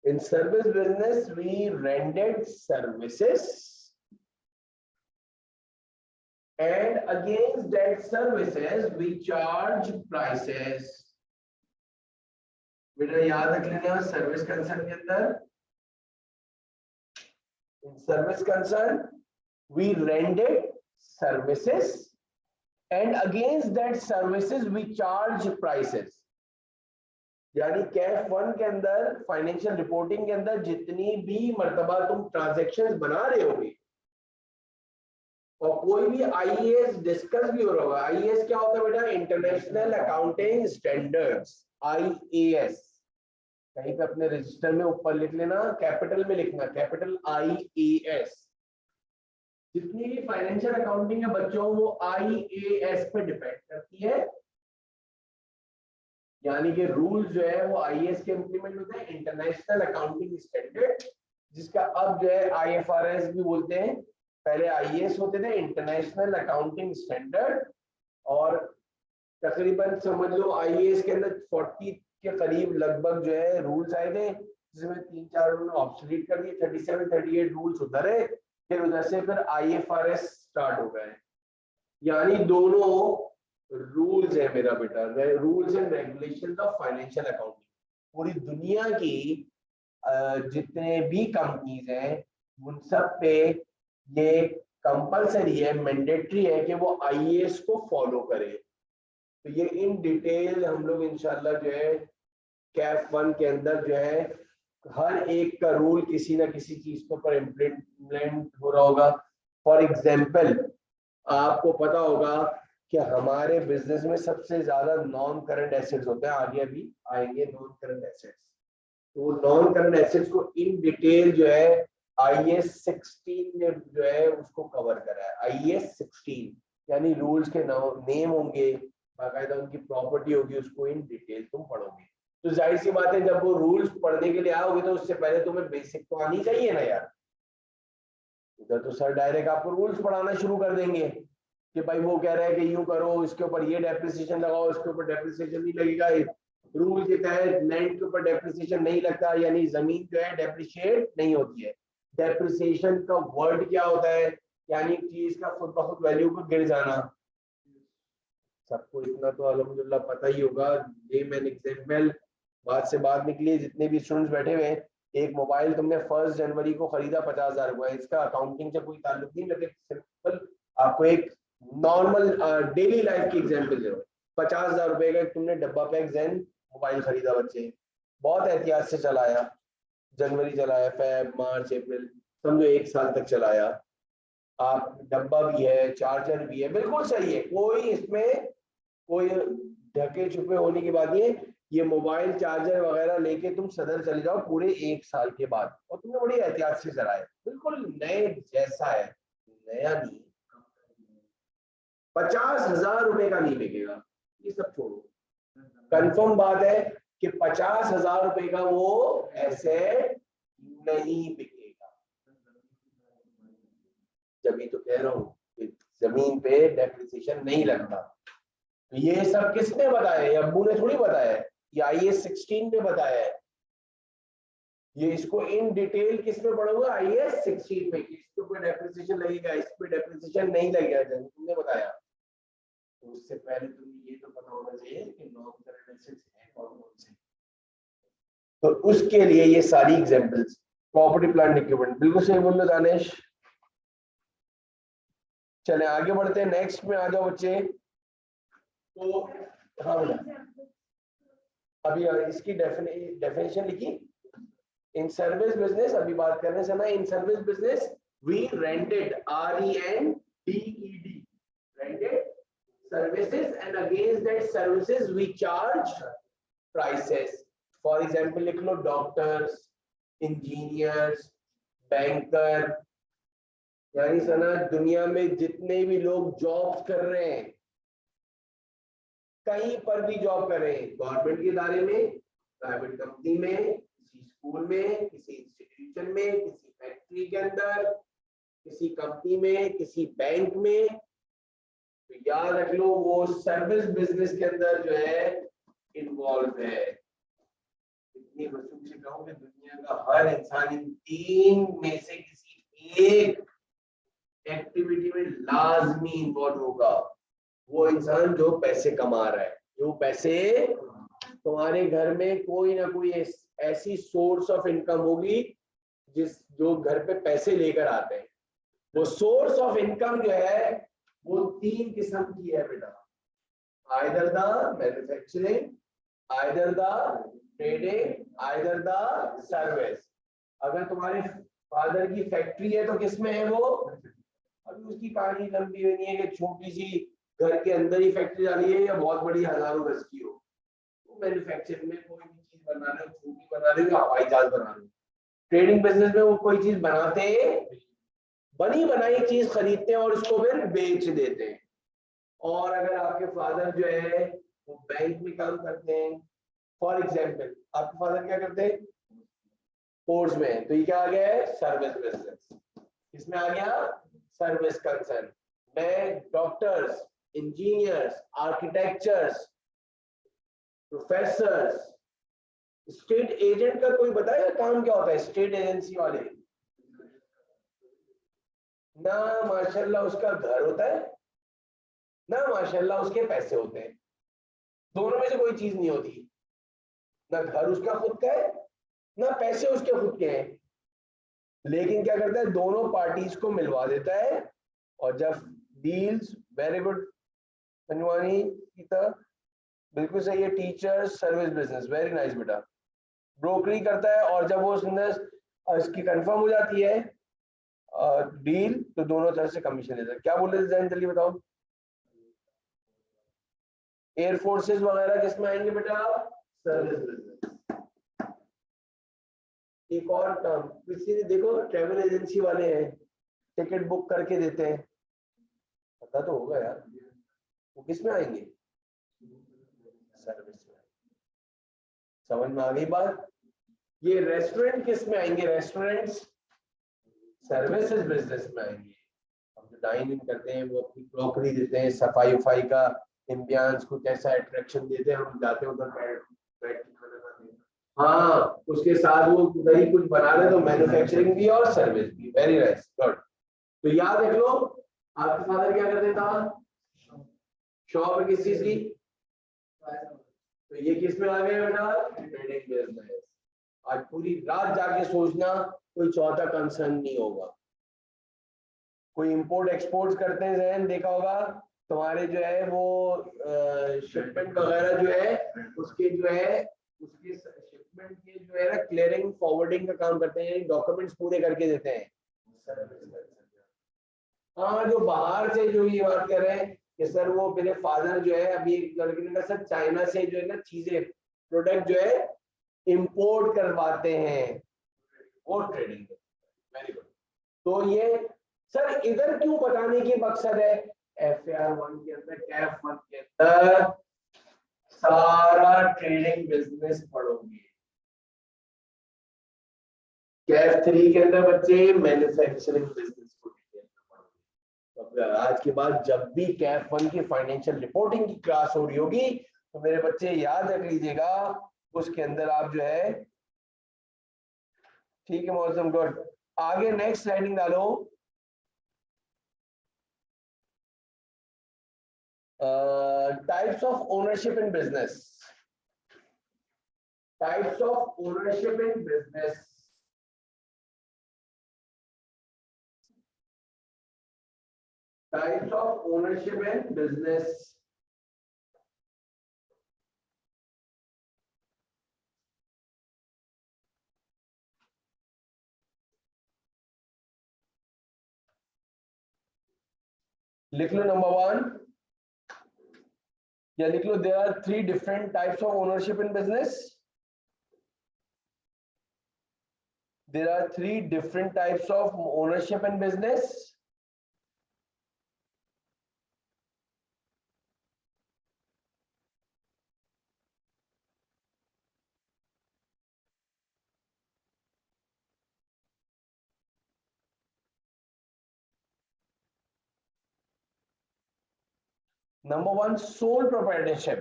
In service business, we rented services, and against that services, we charge prices. बेटा याद रख लेना service concern के अंदर, in service concern, we rented services. And against that services we charge prices. यानी कैफ 1 के अंदर financial reporting के अंदर जितनी भी मर्तबा तुम ट्रांजैक्शंस बना रहे होगे और कोई भी आईएएस डिस्कस भी हो रहा होगा। आईएएस क्या होता है बेटा, इंटरनेशनल अकाउंटिंग स्टैंडर्ड्स, आईएएस। कहीं पे अपने रजिस्टर में ऊपर लिख लेना, कैपिटल में लिखना, कैपिटल आईएएस। जितनी भी फाइनेंशियल अकाउंटिंग है बच्चों वो आईएएस पे डिपेंड करती है, यानी कि रूल जो है वो आईएएस के इंप्लीमेंट होते हैं, इंटरनेशनल अकाउंटिंग स्टैंडर्ड, जिसका अब जो है आईएफआरएस भी बोलते हैं। पहले आईएएस होते थे, इंटरनेशनल अकाउंटिंग स्टैंडर्ड, और तकरीबन समझ लो आईएएस के अंदर 40 के करीब लगभग जो है रूल्स आए थे, जिसमें 3-4 उन्होंने ऑब्सोलीट कर दिए, 37-38 रूल्स उधर है, फिर उधर से फिर आईएफआरएस स्टार्ट हो गए। यानी दोनों रूल्स है मेरा बेटा, rules and regulations of financial accounting. पूरी दुनिया की जितने भी कंपनीज हैं उन सब पे ये कंपलसरी है, मैंडेटरी है कि वो आईएएस को फॉलो करे। तो ये इन डिटेल हम लोग इंशाल्लाह जो है कैफ 1 के अंदर जो है हर एक का रूल किसी ना किसी चीज के ऊपर इम्प्लीमेंट हो रहा होगा। फॉर एग्जांपल आपको पता होगा कि हमारे बिजनेस में सबसे ज्यादा नॉन करंट एसेट्स होते हैं, आगे अभी आएंगे नॉन करंट एसेट्स। तो नॉन करंट एसेट्स को इन डिटेल जो है आईएएस 16 ने जो है उसको कवर करा है। आईएएस 16 यानी रूल्स के नेम होंगे, बाकायदा उनकी प्रॉपर्टी होगी, उसको इन डिटेल तुम पढ़ोगे। तो जाहिर सी बात है जब वो रूल्स पढ़ने के लिए आओगे तो उससे पहले तुम्हें बेसिक तो आनी चाहिए ना यार। उधर तो सर डायरेक्ट आपको रूल्स पढ़ाना शुरू कर देंगे कि भाई वो कह रहा है कि यूं करो, इसके ऊपर ये डेप्रिसिएशन लगाओ, इसके ऊपर डेप्रिसिएशन नहीं लगेगा, रूल के तहत लैंड के ऊपर डेप्रिसिएशन नहीं लगता, यानी जमीन जो है डेप्रिशिएट नहीं होती है। डेप्रिसिएशन का वर्ड क्या होता है, यानी चीज का खुद ब खुद वैल्यू को गिर जाना। सबको इतना तो अल्हम्दुलिल्लाह पता ही होगा। ये मैन एग्जांपल बात से बात निकली, जितने भी स्टूडेंट्स बैठे हुए हैं, एक मोबाइल तुमने 1 जनवरी को खरीदा 50,000 का, इसका अकाउंटिंग से कोई ताल्लुक नहीं, लेकिन सिंपल आपको एक नॉर्मल डेली लाइफ की एग्जांपल दे रहा हूं। 50,000 रुपए का तुमने डब्बा पैक ज़ेन मोबाइल खरीदा, बच्चे बहुत एहतियात से चलाया, जनवरी चलाया, फेब, मार्च, अप्रैल, समझो 1 साल तक चलाया। आप डब्बा भी है, चार्जर भी है, बिल्कुल सही है, कोई इसमें कोई ढके छुपे होने की बात नहीं है। ये मोबाइल चार्जर वगैरह लेके तुम सदर चले जाओ पूरे 1 साल के बाद, और तुमने बड़ी एहतियात से चलाया, बिल्कुल नए जैसा है, नया नहीं। 50,000 रुपए का नहीं बिकेगा, ये सब छोड़ो। कंफर्म बात है कि 50,000 रुपए का वो एसेट नहीं बिकेगा। जब तो कह रहा हूँ कि जमीन पे डेप्रिसिएशन नहीं लगता। ये सब किसने बताया? ये अब्बू ने थोड़ी बताया है, ये IAS 16 में बताया है। ये इसको इन डिटेल किस में पढ़ूंगा? IAS 16 में। इसके ऊपर डेप्रिसिएशन लगेगा, इस पे डेप्रिसिएशन नहीं लगेगा, तुमने बताया। तो उससे पहले तुम्हें ये तो पता होना चाहिए कि नॉन करंट एसेट्स है कौन कौन से। तो उसके लिए ये सारी एग्जांपल्स, प्रॉपर्टी प्लांट इक्विपमेंट, बिल्कुल सही बोल रहे दानिश। चले आगे बढ़ते हैं, नेक्स्ट में आ जाओ बच्चे। तो हाँ बेटा, अभी इसकी डेफिनेशन लिखी। इन सर्विस बिजनेस, अभी बात करने से ना, in service business we rented, RENDED, rented services and against that services we charge prices. For example लिख लो, डॉक्टर्स, इंजीनियर्स, बैंकर, यानी सना दुनिया में जितने भी लोग जॉब कर रहे हैं, कहीं पर भी जॉब कर रहे हैं, गवर्नमेंट के इदारे में, प्राइवेट कंपनी में, किसी स्कूल में, किसी इंस्टीट्यूशन में, किसी फैक्ट्री के अंदर, किसी कंपनी में, किसी बैंक में, तो याद रख लो वो सर्विस बिजनेस के अंदर जो है इन्वॉल्व है। इतनी वसूल से कहूं कि दुनिया का हर इंसान इन तीन में से किसी एक एक्टिविटी में लाजमी इन्वॉल्व होगा। वो इंसान जो पैसे कमा रहा है, जो पैसे, तुम्हारे घर में कोई ना कोई ऐसी सोर्स ऑफ इनकम होगी जो घर पे पैसे लेकर आते हैं। वो सोर्स ऑफ इनकम जो है वो तीन किस्म की है बेटा, either the manufacturing, either the trading, either the service. अगर तुम्हारे फादर की फैक्ट्री है तो किसमें है वो? अभी उसकी कहानी लंबी नहीं है कि छोटी सी घर के अंदर ही फैक्ट्री डाली है या बहुत बड़ी हजारों गज की हो। वो मैन्युफैक्चरिंग में कोई भी चीज बना रहे हो, छोटी बना रहे हो या हवाई जहाज बना रहे हो। ट्रेडिंग बिजनेस में वो कोई चीज बनाते, बनी बनाई चीज खरीदते हैं और उसको फिर बेच देते हैं। और अगर आपके फादर जो है वो बैंक में काम करते हैं, फॉर एग्जाम्पल आपके फादर क्या करते हैं? फोर्स में, तो ये क्या आ गया है? Service business. इसमें आ गया सर्विस कंसर्न। मैं doctors, engineers, architectures, professors, state agent का कोई बताएगा काम क्या होता है? स्टेट एजेंसी वाले ना माशाल्लाह उसका घर होता है, ना माशाल्लाह उसके पैसे होते हैं। दोनों में से कोई चीज नहीं होती। ना घर उसका खुद का है, ना पैसे उसके खुद के हैं। लेकिन क्या करता है? दोनों पार्टीज को मिलवा देता है। और जब डील्स, वेरी गुड पंजवानी की तरह, बिल्कुल सही है। Teachers, service business, very nice बेटा। ब्रोकरी करता है और जब वो इसकी कंफर्म हो जाती है डील, तो दोनों तरफ से कमीशन लेता है। क्या बोल रहे थे जैन, जल्दी बताओ। एयर फोर्सेस वगैरह किसमें आएंगे बेटा? Service business. एक और टर्म किसी ने देखो, ट्रेवल एजेंसी वाले हैं, टिकट बुक करके देते हैं, पता तो होगा यार, वो किसमें आएंगे? सर्विस में। समझ में आ गई बात? ये रेस्टोरेंट किस में आएंगे? रेस्टोरेंट्स सर्विसेज बिजनेस में आएंगे। हम जो डाइन इन करते हैं वो अपनी क्रॉकरी देते हैं, सफाई उफाई का एम्बियंस कुछ ऐसा अट्रैक्शन देते हैं, हम जाते हैं उधर बैठ के खाना खाते हैं। हाँ, उसके साथ वो उधर ही कुछ बना रहे, तो मैन्युफैक्चरिंग भी और सर्विस भी। Very nice, good. तो याद रख लो, आपके फादर क्या करते था? शॉप किस चीज की? तो ये किस में आ गया बेटा? Trading business. आज पूरी रात जाके सोचना, कोई चौथा कंसर्न नहीं होगा। कोई इंपोर्ट एक्सपोर्ट करते हैं, जहन देखा होगा तुम्हारे जो है वो शिपमेंट वगैरह जो है उसके जो है उसके शिपमेंट के जो है ना क्लियरिंग फॉरवर्डिंग का काम करते हैं, डॉक्यूमेंट्स पूरे करके देते हैं। हाँ, जो बाहर से जो ये बात कर रहे हैं कि सर वो मेरे फादर जो है, अभी एक लड़के ने कहा सर चाइना से जो है ना चीजें, प्रोडक्ट जो है इंपोर्ट करवाते हैं, वो ट्रेडिंग। Very good. तो ये सर इधर क्यों बताने की मकसद है? FAR 1 के अंदर, कैफ 1 के अंदर सारा ट्रेडिंग बिजनेस पढ़ोगे। कैफ 3 के अंदर बच्चे मैन्युफैक्चरिंग बिजनेस को डिटेल में पढ़ोगे। तो आज के बाद जब भी कैफ 1 की फाइनेंशियल रिपोर्टिंग की क्लास हो रही होगी तो मेरे बच्चे याद रख लीजिएगा, उसके अंदर आप जो है, ठीक है मौसम गुड। आगे नेक्स्ट स्लाइडिंग डालो। Types of ownership in business, types of ownership in business. Types of ownership in business. लिख लो नंबर 1 या लिख लो there are 3 different types of ownership in business. There are 3 different types of ownership in business. Number 1, sole proprietorship.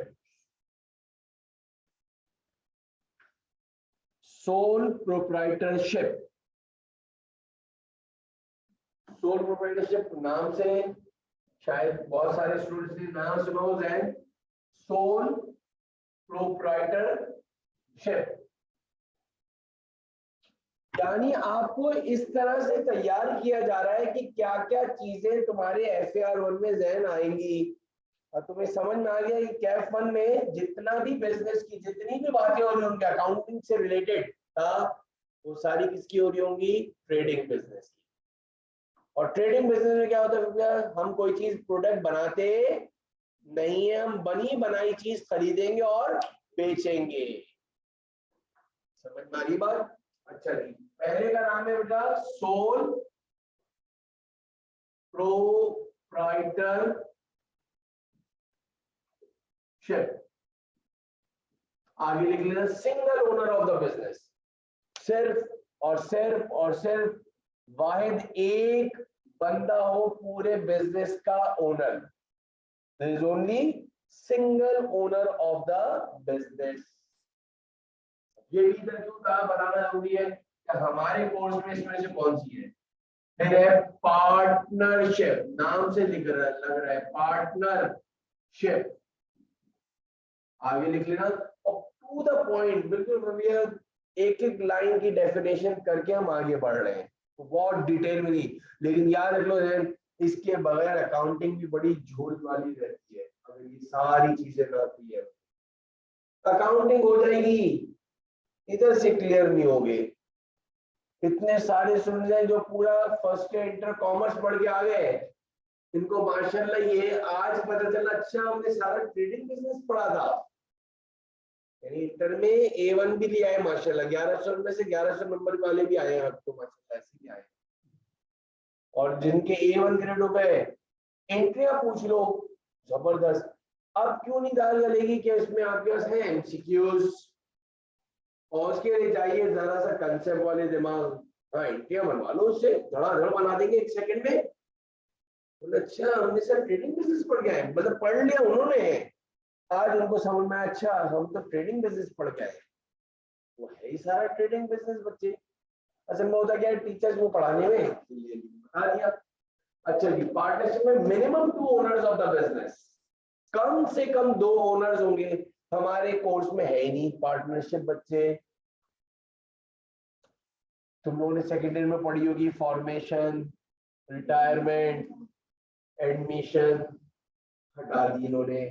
Sole proprietorship. Sole proprietorship नाम से शायद बहुत सारे students ने नाम सुना हो। एंड sole proprietorship यानी आपको इस तरह से तैयार किया जा रहा है कि क्या क्या चीजें तुम्हारे FAR1 में जहन आएंगी और तुम्हें समझ में आ गया कि कैफ 1 में जितना भी बिजनेस की जितनी भी बातें हो रही होंगी अकाउंटिंग से रिलेटेड वो सारी किसकी हो रही होंगी, ट्रेडिंग बिजनेस की। और ट्रेडिंग बिजनेस में क्या होता है, हम कोई चीज प्रोडक्ट बनाते नहीं है, हम बनी बनाई चीज खरीदेंगे और बेचेंगे। समझ में आ गई बात? अच्छा जी, पहले का नाम है बेटा सोल प्रोप्राइटरशिप। आगे लिख लेना single owner of the business. सिर्फ और सिर्फ और सिर्फ वाहिद एक बंदा हो पूरे बिजनेस का owner. There is only single owner of the business. ये भी क्यों बनाना जरूरी है कि हमारे कोर्स में इसमें से कौन सी है? फिर है पार्टनरशिप, नाम से लग रहा है पार्टनरशिप। आगे लिख लेना और टू द पॉइंट, बिल्कुल भैया एक एक लाइन की डेफिनेशन करके हम आगे बढ़ रहे हैं, तो बहुत डिटेल में नहीं, लेकिन याद रख लो इसके बगैर अकाउंटिंग भी बड़ी झोल वाली रहती है। अगर ये सारी चीजें रहती है अकाउंटिंग हो जाएगी, इधर से क्लियर नहीं होगे। इतने सारे स्टूडेंट्स हैं जो पूरा फर्स्ट ईयर इंटर कॉमर्स पढ़ के आ गए, इनको माशाल्लाह ये आज पता चला अच्छा हमने सारा ट्रेडिंग बिजनेस पढ़ा था। यानी इंटर में A1 भी लिया है माशाल्लाह, 1100 में से 1100 नंबर वाले भी आए हैं अब तो माशाल्लाह, ऐसे भी आए। और जिनके A1 ग्रेड हो गए एंट्रियां पूछ लो जबरदस्त। अब क्यों नहीं डाल गलेगी कि इसमें आपके पास है MCQs और उसके लिए चाहिए जरा सा कंसेप्ट वाले दिमाग। हाँ एंट्रियां बनवा लो, उससे धड़ाधड़ बना देंगे 1 सेकंड में। बोले अच्छा हमने सर ट्रेडिंग बिजनेस पढ़ के आए, मतलब पढ़ लिया उन्होंने, आज उनको समझ में आया अच्छा हम तो ट्रेडिंग बिजनेस पढ़ के आए। वो है ही सारा ट्रेडिंग बिजनेस बच्चे। असल में होता क्या है टीचर्स को पढ़ाने में बता दिया। अच्छा जी, पार्टनरशिप में minimum 2 owners of the business, कम से कम 2 ओनर्स होंगे। हमारे कोर्स में है ही नहीं पार्टनरशिप बच्चे। तुम लोगों ने सेकेंड ईयर में पढ़ी होगी फॉर्मेशन, रिटायरमेंट, एडमिशन, हटा दी इन्होंने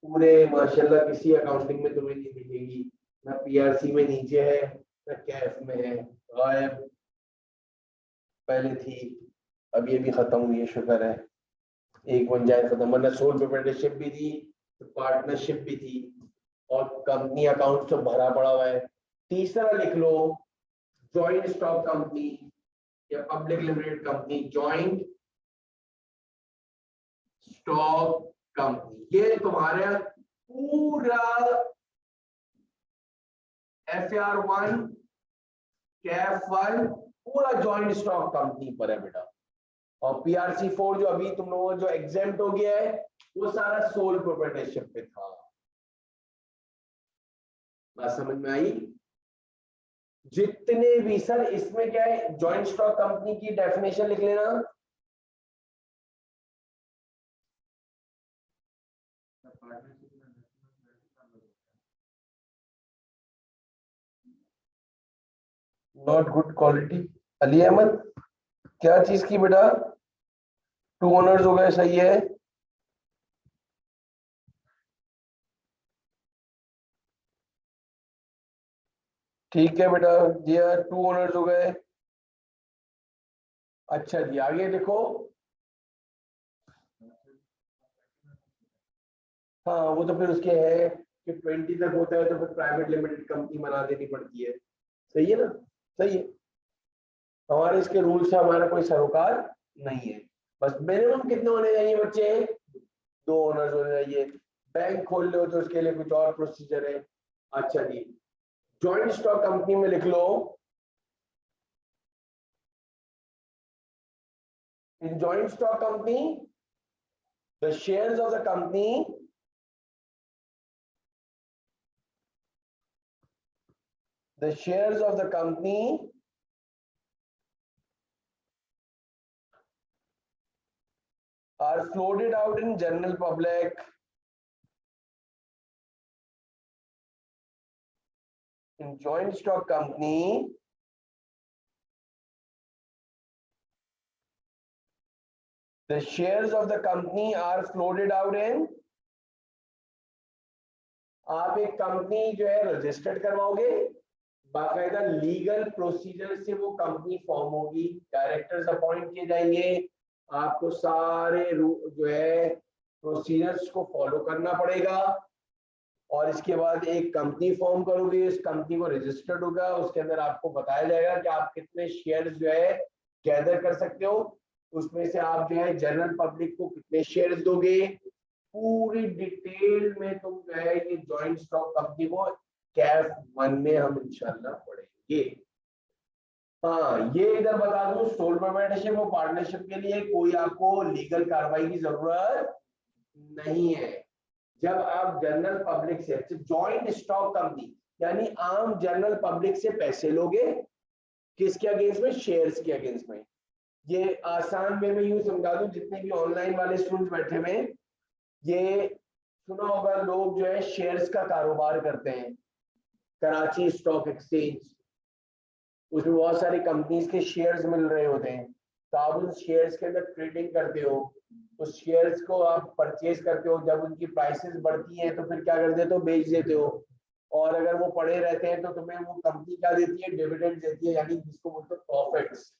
पूरे माशाल्लाह। किसी अकाउंटिंग में तुम्हें नहीं दिखेगी, ना PRC में नीचे है ना कैफ में है, गायब। पहले थी अब ये भी खत्म हुई है, शुक्र है एक बन जाए खत्म, वरना सोल प्रोप्राइटरशिप भी थी तो पार्टनरशिप भी थी और कंपनी अकाउंट तो भरा पड़ा हुआ है। तीसरा लिख लो जॉइंट स्टॉक कंपनी या public limited company, joint stock company. ये तुम्हारा पूरा FAR1 कैफ 1 पूरा जॉइंट स्टॉक कंपनी पर है बेटा, और पीआरसी 4 जो अभी तुम लोगों जो एग्जेम्प्ट हो गया है वो सारा सोल प्रोप्राइटरशिप पे था। बात समझ में आई? जितने भी सर इसमें क्या है, जॉइंट स्टॉक कंपनी की डेफिनेशन लिख लेना। Not good quality. Ali Ahmad क्या चीज की बेटा? 2 ओनर्स हो गए, सही है। ठीक है बेटा जी, 2 ओनर्स हो गए। अच्छा जी आगे देखो। हाँ वो तो फिर उसके है कि 20 तक होता है तो फिर प्राइवेट लिमिटेड कंपनी बना देनी पड़ती है। सही है ना? सही है। हमारे इसके रूल से हमारा कोई सरोकार नहीं है। बस मिनिमम कितने होने चाहिए बच्चे? 2 ओनर्स होने चाहिए। बैंक खोल लो तो उसके लिए कुछ और प्रोसीजर है। अच्छा जी, जॉइंट स्टॉक कंपनी में लिख लो, in joint stock company the shares of the company are floated out in general public in joint stock company the shares of the company are floated out in। आप एक company जो है registered करवाओगे, बाकायदा legal procedure से वो company form होगी, directors appoint किए जाएंगे, आपको सारे जो है प्रोसीजर्स को फॉलो करना पड़ेगा, और इसके बाद एक कंपनी फॉर्म करोगे, इस कंपनी को रजिस्टर्ड होगा, उसके अंदर आपको बताया जाएगा कि आप कितने शेयर्स जो है गैदर कर सकते हो, उसमें से आप जो है जनरल पब्लिक को कितने शेयर्स दोगे, पूरी डिटेल में तुम जो है ये जॉइंट स्टॉक कंपनी को कैफ 1 में हम इंशाल्लाह पढ़ेंगे। हाँ ये इधर बता दूं, सोल प्रोप्राइटरशिप और पार्टनरशिप के लिए कोई आपको लीगल कार्रवाई की जरूरत नहीं है। जब आप जनरल पब्लिक से, जॉइंट स्टॉक कंपनी यानी आम जनरल पब्लिक से पैसे लोगे, किसके अगेंस्ट में? शेयर्स के अगेंस्ट में। ये आसान वे में यूं समझा दूं, जितने भी ऑनलाइन वाले स्टूडेंट्स बैठे हुए, ये सुना होगा लोग जो है शेयर्स का कारोबार करते हैं, कराची स्टॉक एक्सचेंज, उसमें बहुत सारी कंपनीज के शेयर्स मिल रहे होते हैं, तो आप उन शेयर्स के अंदर ट्रेडिंग करते हो, उस शेयर्स को आप परचेज करते हो, जब उनकी प्राइसेस बढ़ती हैं तो फिर क्या कर देते हो? बेच देते हो, और अगर वो पड़े रहते हैं तो तुम्हें वो कंपनी क्या देती है? डिविडेंड देती है, यानी जिसको बोलते हैं प्रॉफिट्स।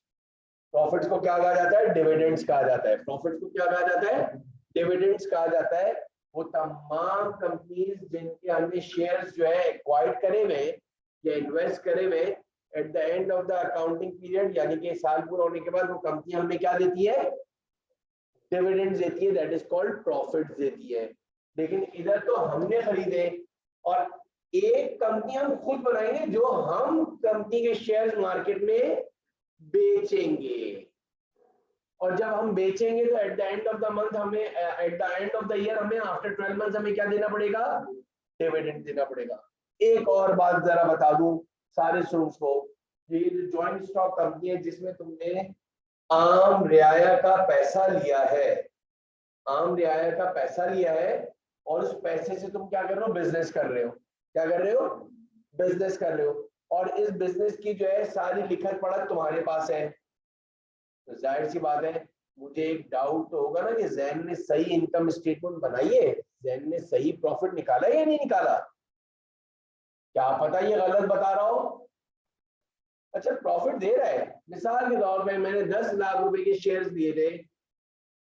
प्रॉफिट्स को क्या कहा जाता है? डिविडेंड्स कहा जाता है। प्रॉफिट्स को क्या कहा जाता है? डिविडेंड्स कहा जाता है। वो तमाम कंपनीज जिनके हमने शेयर्स जो है एक्वायर्ड करे हुए या इन्वेस्ट करे हुए, eight the end of the accounting period यानी कि साल पूरा होने के बाद वो कंपनी हमें क्या देती है? डिविडेंड्स देती है, दैट इज कॉल्ड प्रॉफिट्स देती है। लेकिन इधर तो हमने खरीदे, और एक कंपनी हम खुद बनाएंगे जो हम कंपनी के शेयर्स मार्केट में बेचेंगे, और जब हम बेचेंगे तो at the end of the month हमें, at the end of the year हमें, आफ्टर 12 मंथ्स हमें क्या देना पड़ेगा? डिविडेंड देना पड़ेगा। एक और बात जरा बता दूं सारे स्टूडेंट्स को, ये जो जॉइंट स्टॉक कंपनी है जिसमें तुमने आम रियाया का पैसा लिया है, आम रियाया का पैसा लिया है, और उस पैसे से तुम क्या कर रहे हो? बिजनेस कर रहे हो। क्या कर रहे हो? बिजनेस कर रहे हो, और इस बिजनेस की जो है सारी लिखत पढ़त तुम्हारे पास है, तो जाहिर सी बात है मुझे एक डाउट तो होगा ना कि जैन ने सही इनकम स्टेटमेंट बनाई है, जैन ने सही प्रॉफिट निकाला है या नहीं निकाला? क्या पता ये गलत बता रहा हो। अच्छा प्रॉफिट दे रहा है, मिसाल के तौर पे मैंने 10 लाख रुपए के शेयर्स दिए थे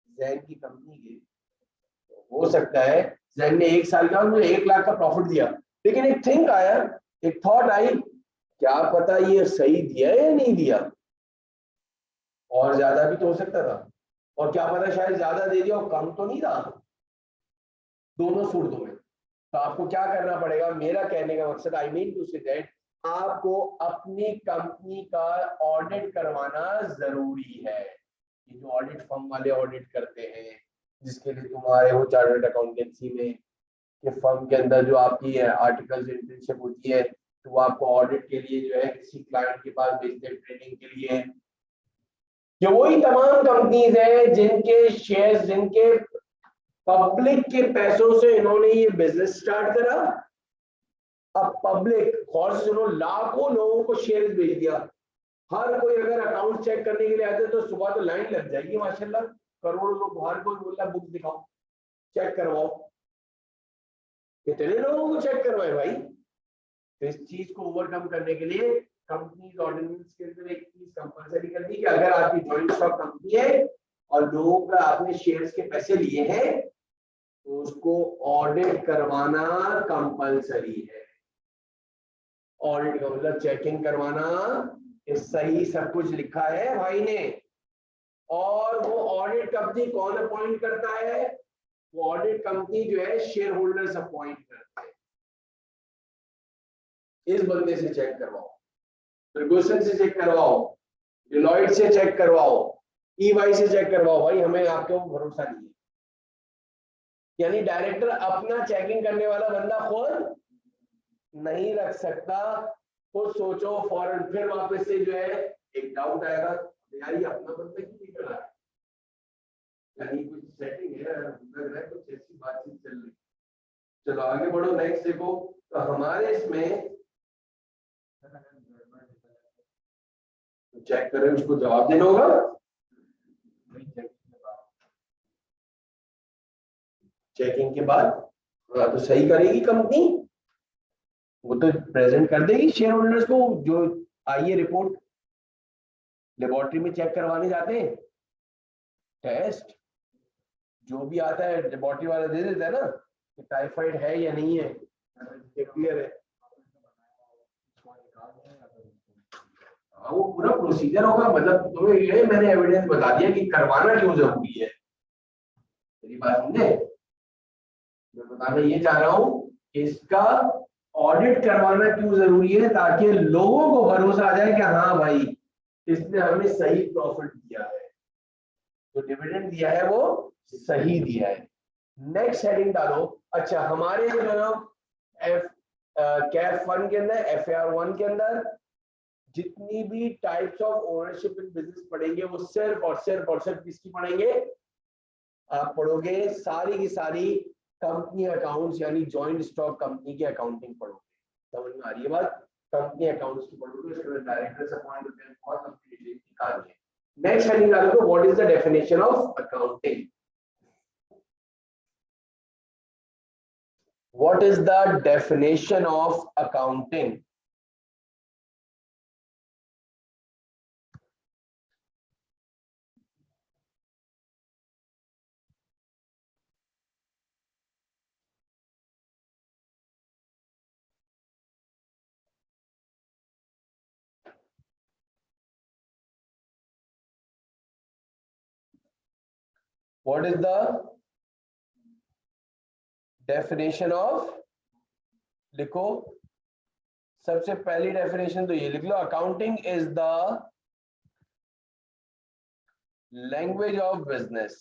जैन की कंपनी के, तो हो सकता है जैन ने 1 साल का मुझे 1 लाख का प्रॉफिट दिया, लेकिन एक थिंक आया, एक थॉट आई, क्या पता ये सही दिया है या नहीं दिया, और ज्यादा भी तो हो सकता था, और क्या पता शायद ज्यादा दे दिया और कम तो नहीं था, दोनों सूरतों में। तो आपको क्या करना पड़ेगा? मेरा कहने का मकसद, I mean to say that आपको अपनी कंपनी का ऑडिट करवाना जरूरी है। ये जो ऑडिट फर्म वाले ऑडिट करते हैं, जिसके लिए तुम्हारे वो चार्टर्ड अकाउंटेंसी में के फर्म के अंदर जो आपकी आर्टिकल्स इंटर्नशिप होती है, तो वो आपको ऑडिट के लिए जो है किसी क्लाइंट के पास भेजते हैं ट्रेनिंग के लिए। ये वही तमाम कंपनीज है जिनके शेयर्स, जिनके पब्लिक के पैसों से इन्होंने ये बिजनेस स्टार्ट करा। अब पब्लिक गौर से सुनो, लाखों लोगों को शेयर्स भेज दिया। हर कोई अगर अकाउंट चेक करने के लिए आते तो सुबह तो लाइन लग जाएगी माशाल्लाह, करोड़ों लोग बाहर को बोल रहा बुक दिखाओ, चेक करवाओ। कितने लोगों को चेक करवाए भाई। तो इस चीज को ओवरकम करने के लिए कंपनीज ऑर्डिनेंस के अंदर एक चीज कंपलसरी कर दी कि अगर आपकी जॉइंट स्टॉक कंपनी है और लोगों का आपने शेयर्स के पैसे लिए हैं तो उसको ऑडिट करवाना कंपलसरी है। ऑडिट का मतलब चेकिंग करवाना कि सही सब कुछ लिखा है भाई ने। और वो ऑडिट कंपनी कौन अपॉइंट करता है? वो ऑडिट कंपनी जो है शेयर होल्डर्स अपॉइंट करते हैं। इस बंदे से चेक करवाओ, फर्गूसन से चेक करवाओ, डिलॉयट से चेक करवाओ, ईवाई से चेक करवाओ, भाई हमें आपके ऊपर भरोसा नहीं है। यानी डायरेक्टर अपना चेकिंग करने वाला बंदा खुद नहीं रख सकता। खुद सोचो फौरन, फिर वापस से जो है एक डाउट आएगा, यार ये अपना बंदा क्यों नहीं कर रहा है, यानी कुछ सेटिंग है, लग रहा है कुछ ऐसी बातचीत चल रही। चलो आगे बढ़ो, नेक्स्ट देखो। तो हमारे इसमें चेक करें, उसको जवाब देना होगा। चेकिंग के बाद तो सही करेगी कंपनी, वो तो प्रेजेंट कर देगी शेयर होल्डर्स को। जो आई है रिपोर्ट, लेबोरेटरी में चेक करवाने जाते हैं, टेस्ट जो भी आता है लेबोरेटरी वाला दे देता है ना कि टाइफाइड है या नहीं है, क्लियर है। हाँ वो पूरा प्रोसीजर होगा, मतलब तुम्हें ये मैंने एविडेंस बता दिया कि करवाना क्यों जरूरी है। मेरी बात समझे? मैं बताना ये चाह रहा हूँ कि इसका ऑडिट करवाना क्यों जरूरी है, ताकि लोगों को भरोसा आ जाए कि हाँ भाई इसने हमें सही प्रॉफिट दिया है, जो डिविडेंड दिया है वो सही दिया है। नेक्स्ट हेडिंग डालो। अच्छा, हमारे जो है एफ कैफ फंड के अंदर, FAR 1 के अंदर जितनी भी types of ownership in business पढ़ेंगे वो सिर्फ और सिर्फ और सिर्फ किसकी पढ़ेंगे? आप पढ़ोगे सारी की सारी कंपनी अकाउंट्स, यानी जॉइंट स्टॉक कंपनी की अकाउंटिंग पढ़ोगे। समझ में आ रही है बात? कंपनी अकाउंट्स की पढ़ोगे, उसके डायरेक्टर अपॉइंट होते हैं, बहुत लंबी डिटेल की कहानी है। नेक्स्ट हेडिंग डालोगे, what is the definition of accounting? What is the definition of accounting? What is the definition of? लिखो, सबसे पहली डेफिनेशन तो ये लिख लो, accounting is the language of business.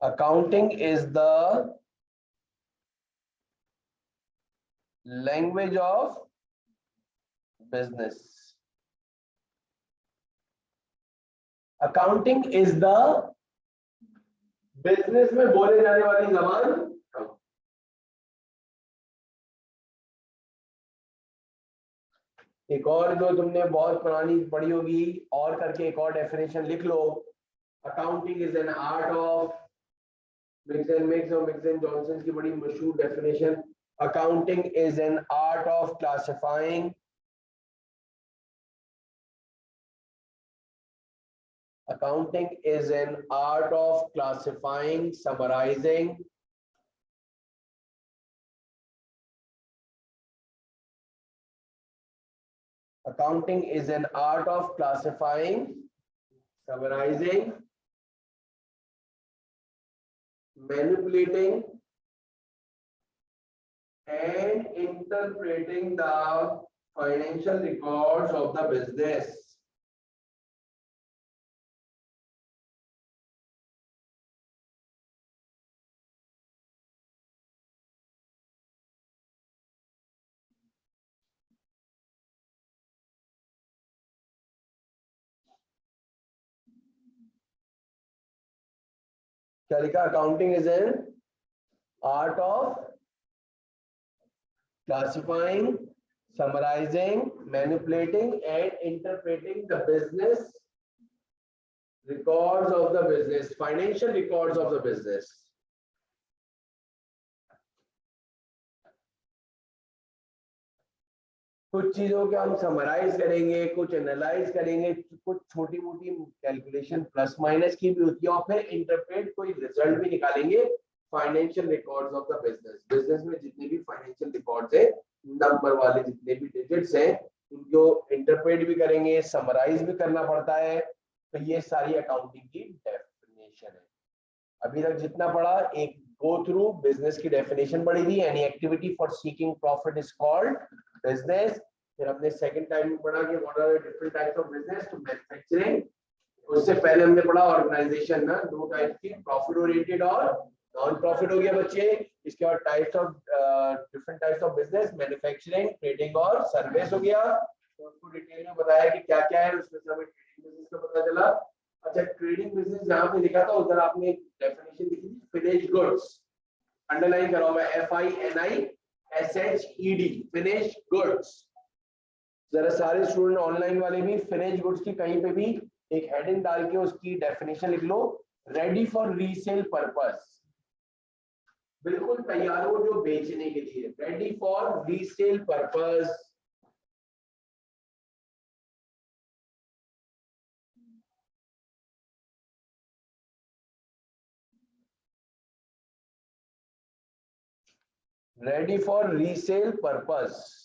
Accounting is the language of business. Accounting is the business में बोले जाने वाली जबान। एक और जो तुमने बहुत पुरानी पढ़ी होगी और करके एक और डेफिनेशन लिख लो, accounting is an art of mix and mix और मिक्स एंड जॉनसन की बड़ी मशहूर definition, accounting is an art of classifying, accounting is an art of classifying, summarizing, accounting is an art of classifying, summarizing, manipulating and interpreting the financial records of the business. क्या लिखा? Accounting is an art of classifying, summarizing, manipulating and interpreting the business records of the business, financial records of the business. कुछ चीजों के हम summarise करेंगे, कुछ analyse करेंगे, कुछ छोटी मोटी कैलकुलेशन प्लस माइनस की भी होती है और फिर इंटरप्रेट कोई रिजल्ट भी निकालेंगे financial records of the business. Business में जितने भी फाइनेंशियल रिकॉर्ड्स है, नंबर वाले जितने भी डिजिट्स हैं, उनको इंटरप्रेट भी करेंगे, समराइज भी करना पड़ता है। तो ये सारी अकाउंटिंग की डेफिनेशन है। अभी तक जितना पढ़ा, एक गो थ्रू बिजनेस की डेफिनेशन पढ़ी थी। Any activity for seeking profit is called business. फिर हमने सेकंड टाइम में पढ़ा कि what are the different types of business to manufacturing. उससे पहले हमने पढ़ा ऑर्गेनाइजेशन ना, दो टाइप की, प्रॉफिट ओरिएंटेड और नॉन प्रॉफिट हो गया बच्चे। इसके बाद types of different types of business, manufacturing, trading और सर्विस हो गया। तो उसको डिटेल में बताया कि क्या क्या है। उसमें से हमें ट्रेडिंग बिजनेस का पता चला। अच्छा, ट्रेडिंग बिजनेस जहां पे लिखा था उधर आपने डेफिनेशन लिखी थी, फिनिश्ड गुड्स। अंडरलाइन करा हुआ है, FINISHED, फिनिश्ड गुड्स। जरा सारे स्टूडेंट ऑनलाइन वाले भी फिनिश्ड गुड्स की कहीं पे भी एक हेडिंग डाल के उसकी डेफिनेशन लिख लो, रेडी फॉर रीसेल पर्पस। बिल्कुल तैयार हो जो बेचने के लिए, ready for resale purpose. Ready for resale purpose.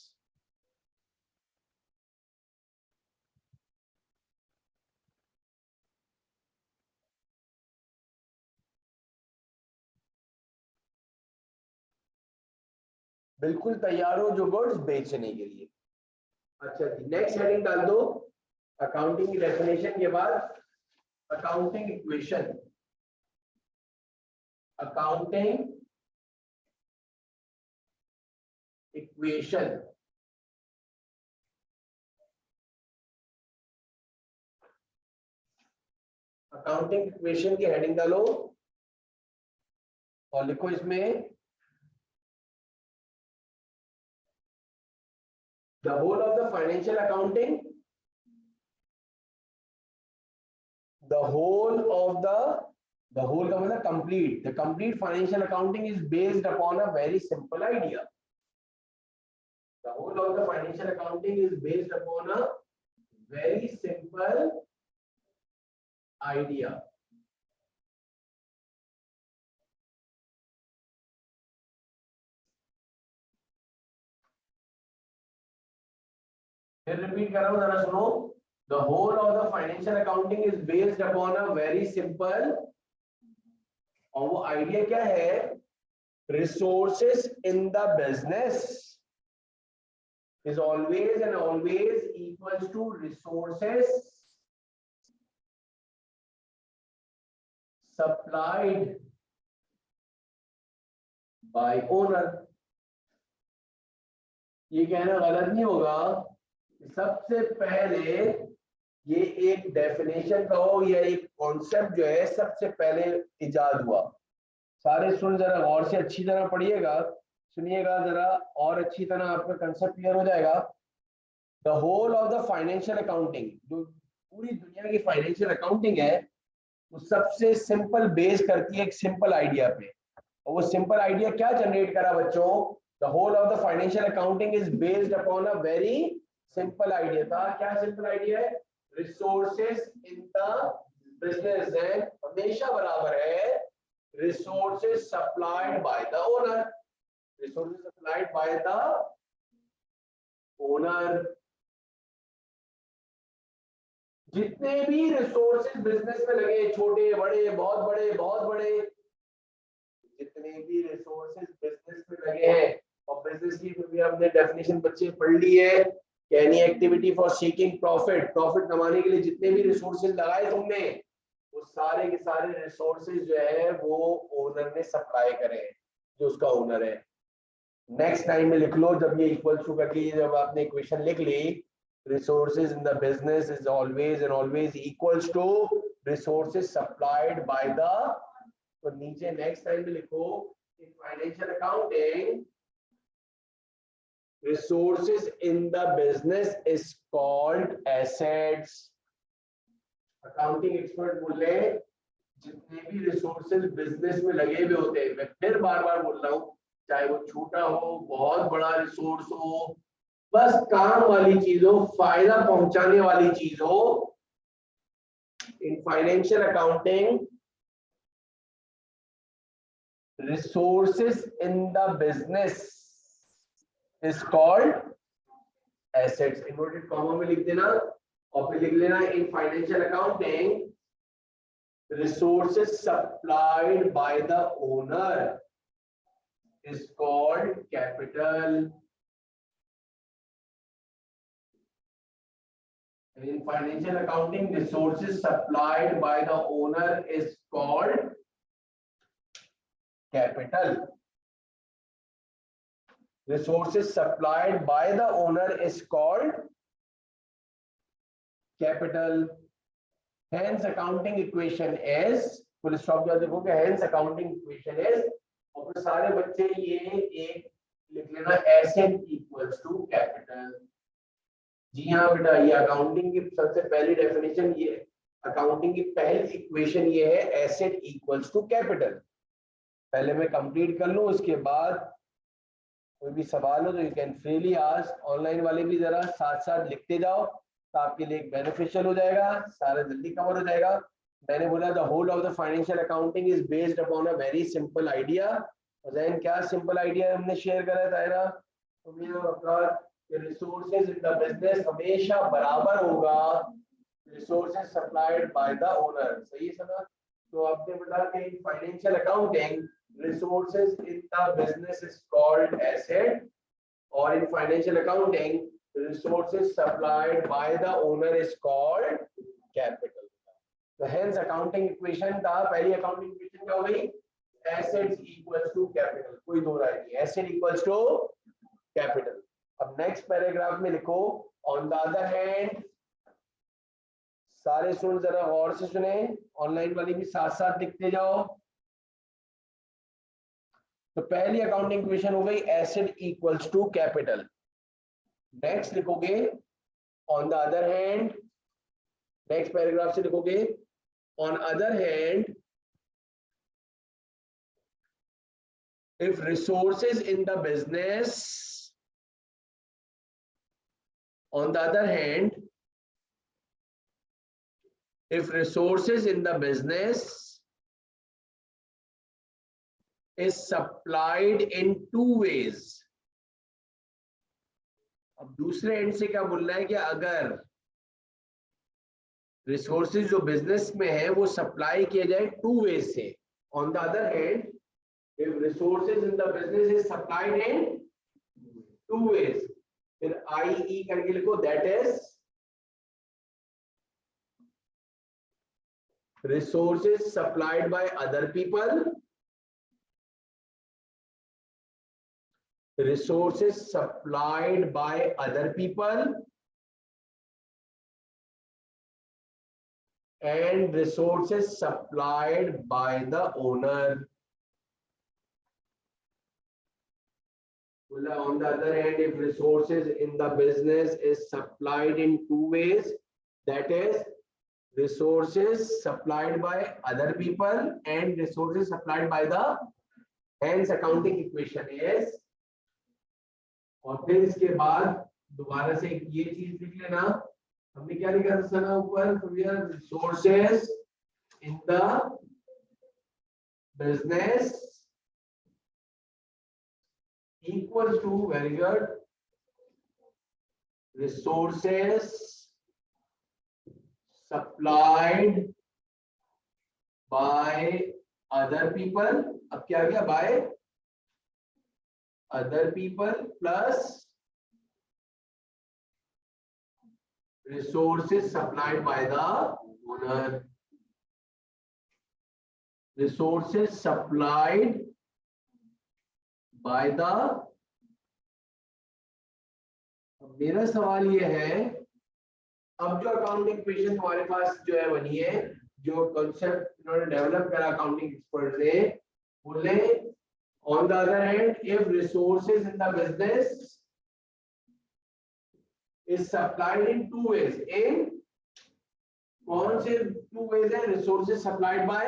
बिल्कुल तैयार हो जो गुड्स बेचने के लिए। अच्छा जी, नेक्स्ट हेडिंग डाल दो अकाउंटिंग की डेफिनेशन के बाद, accounting equation. Accounting equation. Accounting equation की हेडिंग डालो और लिखो इसमें the whole of the financial accounting, the whole का मतलब complete, the complete financial accounting is based upon a very simple idea. The whole of the financial accounting is based upon a very simple idea. फिर repeat कर रहा हूं, जरा सुनो। The whole of the financial accounting is based upon a very simple, और वो idea क्या है? Resources in the business is always and always equals to resources supplied by owner। ये कहना गलत नहीं होगा। सबसे पहले ये एक डेफिनेशन कहो या एक कॉन्सेप्ट जो है सबसे पहले इजाद हुआ। सारे स्टूडेंट जरा गौर से अच्छी तरह पढ़िएगा, सुनिएगा जरा, और अच्छी तरह आपका कंसेप्ट क्लियर हो जाएगा। The whole of the financial accounting, जो पूरी दुनिया की फाइनेंशियल अकाउंटिंग है, वो सबसे सिंपल बेस करती है एक सिंपल आइडिया पे। और वो सिंपल आइडिया क्या जनरेट करा बच्चों? The whole of the financial accounting is based upon a very simple idea था। क्या सिंपल आइडिया है? रिसोर्सेस इन द बिजनेस है हमेशा बराबर है resources supplied by the owner. Resources supplied by the owner. जितने भी रिसोर्सेस बिजनेस में लगे, छोटे बड़े, बहुत बड़े, बहुत बड़े, जितने भी रिसोर्सेस बिजनेस में लगे हैं और बिजनेस बिजनेस की भी हमने डेफिनेशन बच्चे पढ़ ली है। Any activity for seeking profit, profit कमाने के लिए जितने भी रिसोर्सेज लगाए तुमने, वो सारे के सारे रिसोर्सेज जो है वो ओनर ने सप्लाई करे, जो उसका ओनर है। नेक्स्ट टाइम में लिख लो, जब ये इक्वल टू करके जब आपने इक्वेशन लिख ली, resources in the business is always and always equals to resources supplied by the, तो नीचे नेक्स्ट टाइम में लिखो इन financial accounting resources in the business is called assets। Accounting expert बोल रहे हैं जितने भी रिसोर्सेज बिजनेस में लगे हुए होते हैं, मैं फिर बार बार बोल रहा हूँ, चाहे वो छोटा हो बहुत बड़ा रिसोर्स हो, बस काम वाली चीज हो, फायदा पहुंचाने वाली चीज हो, इन financial accounting resources in the business is called assets। Inverted comma में लिख देना और फिर लिख लेना इन financial accounting resources supplied by the owner is called capital। In financial accounting, resources supplied by the owner is called capital। Resources supplied by the owner is called capital। Hence accounting equation is, full stop क्या देखोगे, hence accounting equation is, और फिर सारे बच्चे ये एक लिख लेना asset equals to capital। जी हाँ बेटा, ये अकाउंटिंग की सबसे पहली डेफिनेशन, ये अकाउंटिंग की पहली इक्वेशन ये है एसेट इक्वल्स टू कैपिटल। पहले मैं कंप्लीट कर लूं, उसके बाद कोई भी सवाल हो तो you can freely ask. Online वाले भी जरा साथ साथ लिखते जाओ तो आपके लिए बेनिफिशियल हो जाएगा, सारा जल्दी कवर हो जाएगा। मैंने बोला the whole of the financial accounting is based upon a very simple idea. और जैन क्या सिंपल आइडिया हमने शेयर करा था, तो रिसोर्सेज इन द बिजनेस हमेशा बराबर होगा resources supplied by the owner. सही है सना? तो आपने बोला कि financial accounting resources in the business is called asset, or in financial accounting resources supplied by the owner is called capital। तो hence accounting equation का पहली accounting equation क्या हो गई, assets equals to capital, कोई दो राय नहीं, asset equals to capital। अब next paragraph में लिखो on the other hand, सारे सुन जरा गौर से सुने, ऑनलाइन वाले भी साथ साथ लिखते जाओ। तो पहली अकाउंटिंग इक्वेशन हो गई asset equals to capital. Next लिखोगे on the other hand, next paragraph से लिखोगे on other hand if resources in the business, on the other hand if resources in the business is supplied in two ways। अब दूसरे and से क्या बोल रहा है कि अगर रिसोर्सेज जो बिजनेस में है वो सप्लाई किया जाए टू वेज से, on the other hand if resources in the business is supplied in two ways, फिर IE करके लिखो, that is resources supplied by other people, resources supplied by other people and resources supplied by the owner। On the other hand, if resources in the business is supplied in two ways, that is resources supplied by other people and resources supplied by the, hence accounting equation is, और फिर इसके बाद दोबारा से ये चीज लिख लेना, हमने क्या लिखा था सना ऊपर, resources in the business equal to, very good, resources supplied by other people. अब क्या गया, by other people plus resources supplied by the owner. Resources supplied by the, मेरा सवाल ये है, अब जो अकाउंटिंग इक्वेशन हमारे पास जो है बनी है, जो कॉन्सेप्ट इन्होंने डेवलप करा अकाउंटिंग एक्सपर्ट ने, बोले on the other hand if resources in the business is supplied in two ways, in कौन से two ways है, resources supplied by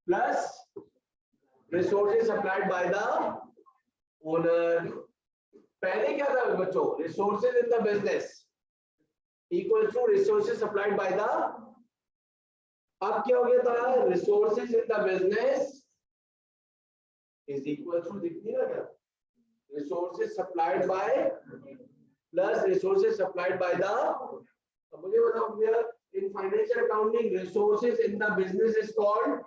plus resources supplied by the owner. पहले क्या था बच्चों, resources in the business equals to resources supplied by the, अब क्या हो गया था, resources in the business is equal to, दिखती है क्या, resources supplied by plus resources supplied by the, अब मुझे बताओ भैया, in financial accounting resources in the business is called,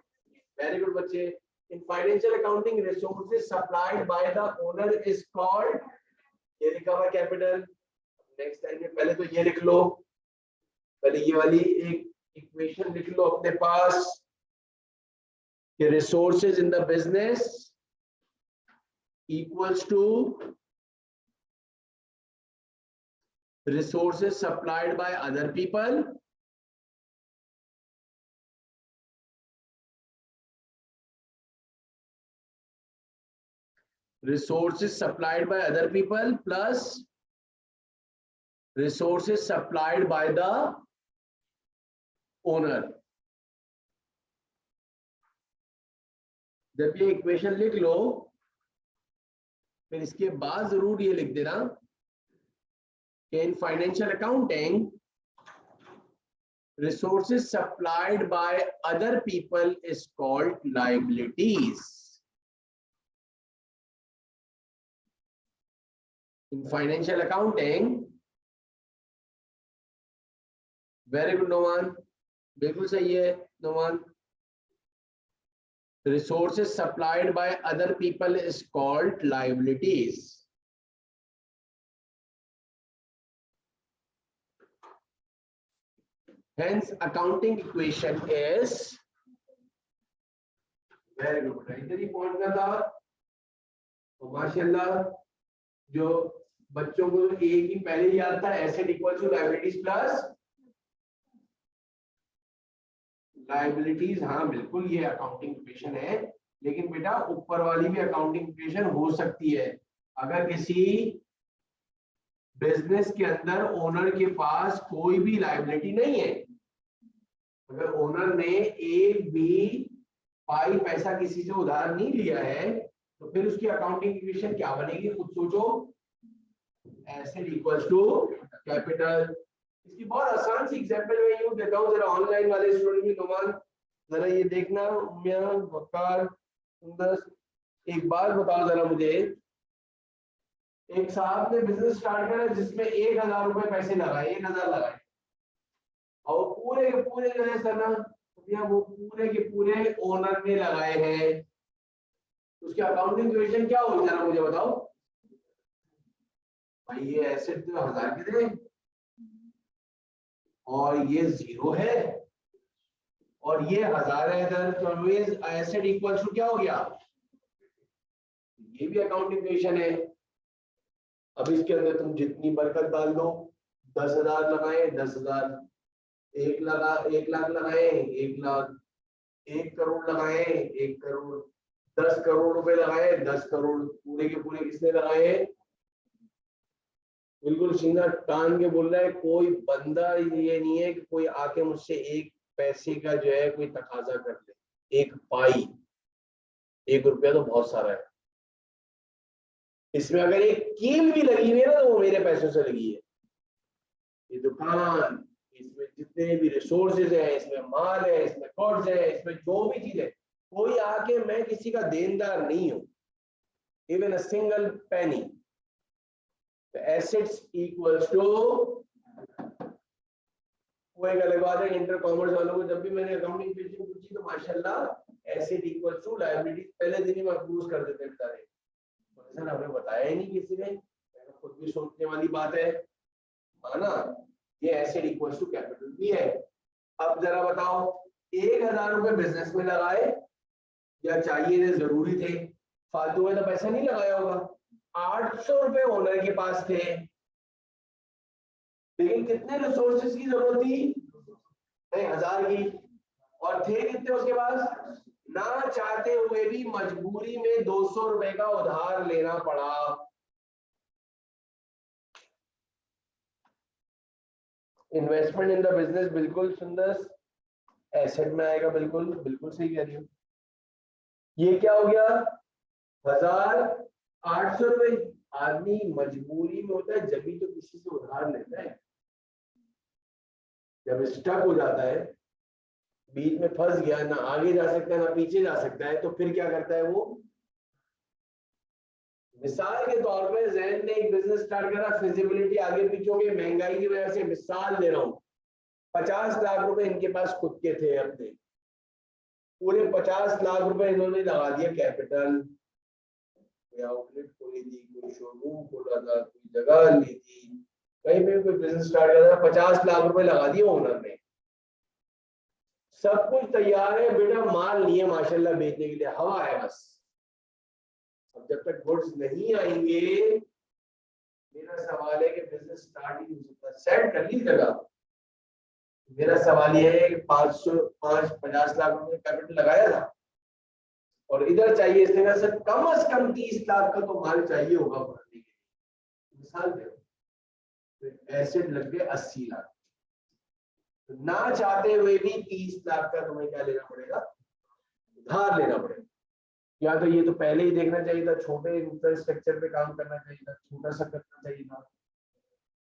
very good बच्चे, in financial accounting resources supplied by the owner is called, ये लिखा हुआ कैपिटल, नेक्स्ट टाइम में पहले तो ये लिख लो, पहले ये वाली एक इक्वेशन लिख लो अपने पास कि resources in the business equals to resources supplied by other people resources supplied by other people plus resources supplied by the owner. जब ये इक्वेशन लिख लो, फिर इसके बाद जरूर ये लिख देना कि इन financial accounting resources supplied by other people is called liabilities. In financial accounting, very good Noman, बिल्कुल सही है Noman. Resources supplied by other people is called liabilities. Hence, accounting equation is very good. इधर ही पहुंचना था, तो माशाल्लाह जो बच्चों को एक ही पहले याद था, asset equal to liabilities plus liabilities. हाँ बिल्कुल ये अकाउंटिंग इक्वेशन है, लेकिन बेटा ऊपर वाली भी अकाउंटिंग इक्वेशन हो सकती है. अगर किसी बिजनेस के अंदर ओनर के पास कोई भी लायबिलिटी नहीं है, अगर ओनर ने एक भी पाई पैसा किसी से उधार नहीं लिया है, तो फिर उसकी अकाउंटिंग इक्वेशन क्या बनेगी, खुद सोचो. Asset equals to capital. इसकी बहुत आसान सी एग्जांपल मैं यूं देता हूं, जरा ऑनलाइन वाले स्टूडेंट भी नोमान जरा ये देखना. मियां वकार सुंदर, एक बात बताओ जरा मुझे, एक साहब ने बिजनेस स्टार्ट करा जिसमें 1000 रुपए पैसे लगाए, 1000 लगाए, और पूरे के पूरे जो है सर ना, वो पूरे के पूरे ओनर ने लगाए हैं, उसकी अकाउंटिंग इक्वेशन क्या होगी जरा मुझे बताओ भाई. ये एसेट तो 1000 के थे और ये 0 है और ये 1000 है इधर, तो एसेट इक्वल टू क्या हो गया, ये भी अकाउंटिंग इक्वेशन है. अब इसके अंदर तुम जितनी बरकत डाल दो, 10,000 लगाए 10,000, 1 लाख लगाए 1 लाख, 1 करोड़ लगाए 1 करोड़, 10 करोड़ रुपए लगाए 10 करोड़, पूरे के पूरे किसने लगाए. बिल्कुल सीधा टान के बोल रहा है, कोई बंदा ये नहीं है कि कोई आके मुझसे एक पैसे का जो है कोई तकाजा कर ले. एक पाई, 1 रुपया तो बहुत सारा है. इसमें अगर एक कील भी लगी हुई है ना, तो वो मेरे पैसों से लगी है. ये दुकान, इसमें जितने भी रिसोर्सेज है, इसमें माल है, इसमें कर्ज है, इसमें जो भी चीज है, कोई आके, मैं किसी का देनदार नहीं हूं, even a single penny. Assets equals to, वो एक अलग बात है. इंटर कॉमर्स वालों को जब भी मैंने अकाउंटिंग इक्वेशन पूछी तो माशाल्लाह एसेट इक्वल्स टू लायबिलिटी पहले दिन ही महफूज कर देते बेचारे. सर बताया ही नहीं किसी ने, खुद भी सोचने वाली बात है ना। ये एसेट इक्वल्स टू कैपिटल भी है। अब जरा बताओ 1000 रुपए बिजनेस में लगाए या चाहिए थे, जरूरी थे, फालतू में तो पैसा नहीं लगाया होगा। 800 रुपए ओनर के पास थे, लेकिन कितने रिसोर्सेज की जरूरत थी? 1000 की। और थे कितने उसके पास? ना चाहते हुए भी मजबूरी में 200 रुपए का उधार लेना पड़ा। इन्वेस्टमेंट इन द बिजनेस बिल्कुल सुंदर एसेट में आएगा, बिल्कुल बिल्कुल सही कह रही हूँ। ये क्या हो गया? 1800 रुपए। आदमी मजबूरी में होता है जब भी तो किसी से उधार लेता है, जब स्टक हो जाता है, बीच में फंस गया, ना आगे जा सकता है ना पीछे जा सकता है, तो फिर क्या करता है वो? मिसाल के तौर पे जैन ने एक बिजनेस स्टार्ट करा, फिजिबिलिटी आगे पीछे हो गई महंगाई की वजह से, मिसाल दे रहा हूं, 50 लाख रुपए इनके पास खुद के थे अपने, पूरे 50 लाख रुपए इन्होंने लगा दिया कैपिटल, कोई आउटलेट खोली थी, कोई शोरूम खोला था, कोई जगह ली थी, कहीं पे कोई बिजनेस स्टार्ट करा, 50 लाख रुपए लगा दिए ओनर ने, सब कुछ तैयार है बेटा, माल नहीं है माशाल्लाह बेचने के लिए, हवा है बस। अब जब तक गुड्स नहीं आएंगे, मेरा सवाल है कि बिजनेस स्टार्ट ही नहीं हो सकता। सेट कर ली जगह, मेरा सवाल ये है कि 50 लाख रुपए कैपिटल लगाया था और इधर चाहिए इस तरह से कम से कम 30 लाख का तो माल चाहिए होगा भरने के लिए, मिसाल दे, तो एसेट लग गए 80 लाख, तो ना चाहते हुए भी 30 लाख का तुम्हें क्या लेना पड़ेगा? उधार लेना पड़ेगा। या तो ये तो पहले ही देखना चाहिए था, छोटे इंफ्रास्ट्रक्चर पे काम करना चाहिए था, छोटा सा करना चाहिए था।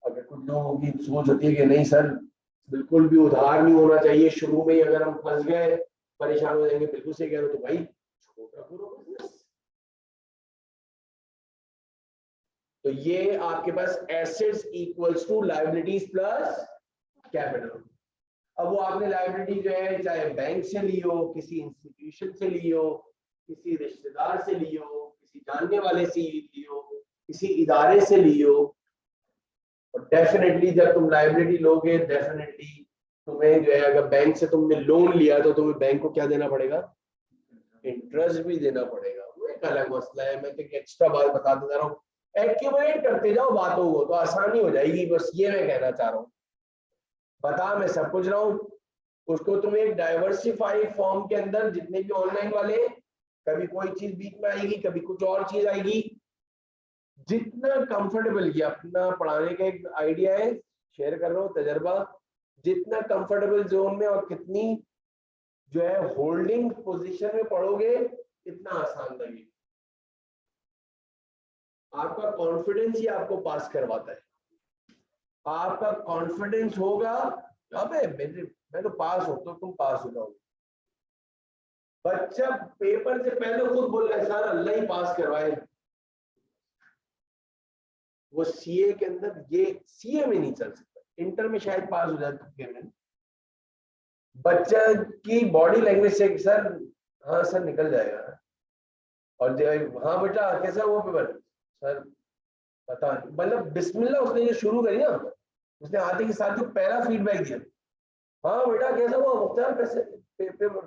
अगर कुछ लोगों की सोच होती है कि नहीं सर बिल्कुल भी उधार नहीं होना चाहिए, शुरू में ही अगर हम फंस गए परेशान हो जाएंगे, बिल्कुल सही कह रहे हो, तो भाई छोटा करो बिजनेस। तो ये आपके पास assets equals to liabilities plus capital. अब वो आपने लायबिलिटी जो है चाहे बैंक से ली हो, किसी इंस्टीट्यूशन से ली हो, किसी रिश्तेदार से ली हो, किसी जानने वाले से ली हो, किसी इदारे से ली हो, और डेफिनेटली जब तुम लायबिलिटी लोगे डेफिनेटली तुम्हें जो है, अगर बैंक से तुमने लोन लिया तो तुम्हें बैंक को क्या देना पड़ेगा? इंटरेस्ट भी देना पड़ेगा। वो एक अलग मसला है, मैं तो एक्स्ट्रा बात बताते जा रहा हूँ, एक्यूमुलेट करते जाओ बातों को तो आसानी हो जाएगी, बस ये मैं कहना चाह रहा हूँ। बता मैं सब कुछ रहा हूँ, उसको तुम एक डाइवर्सिफाइड फॉर्म के अंदर जितने भी ऑनलाइन वाले, कभी कोई चीज बीच में आएगी, कभी कुछ और चीज आएगी, जितना कंफर्टेबल, किया अपना पढ़ाने का एक आइडिया है, शेयर कर रहा हूँ तजर्बा, जितना कंफर्टेबल जोन में और कितनी जो है होल्डिंग पोजीशन में पढ़ोगे इतना आसान लगेगा। आपका कॉन्फिडेंस ही आपको पास करवाता है। आपका कॉन्फिडेंस होगा, अबे मैं तो पास हो, तो तुम पास हो जाओगे। बच्चा पेपर से पहले खुद बोल रहा है सर अल्लाह ही पास करवाए। वो सीए के अंदर, ये सीए में नहीं चल सकता, इंटर में शायद पास हो जाए में। बच्चा की बॉडी लैंग्वेज से सर, हाँ सर निकल जाएगा, और हाँ बेटा कैसा वो पेपर सर पता नहीं, मतलब बिस्मिल्लाह उसने जो शुरू करी ना, उसने आते के साथ जो पहला फीडबैक दिया, हाँ बेटा कैसा हुआ मुख्तार कैसे पेपर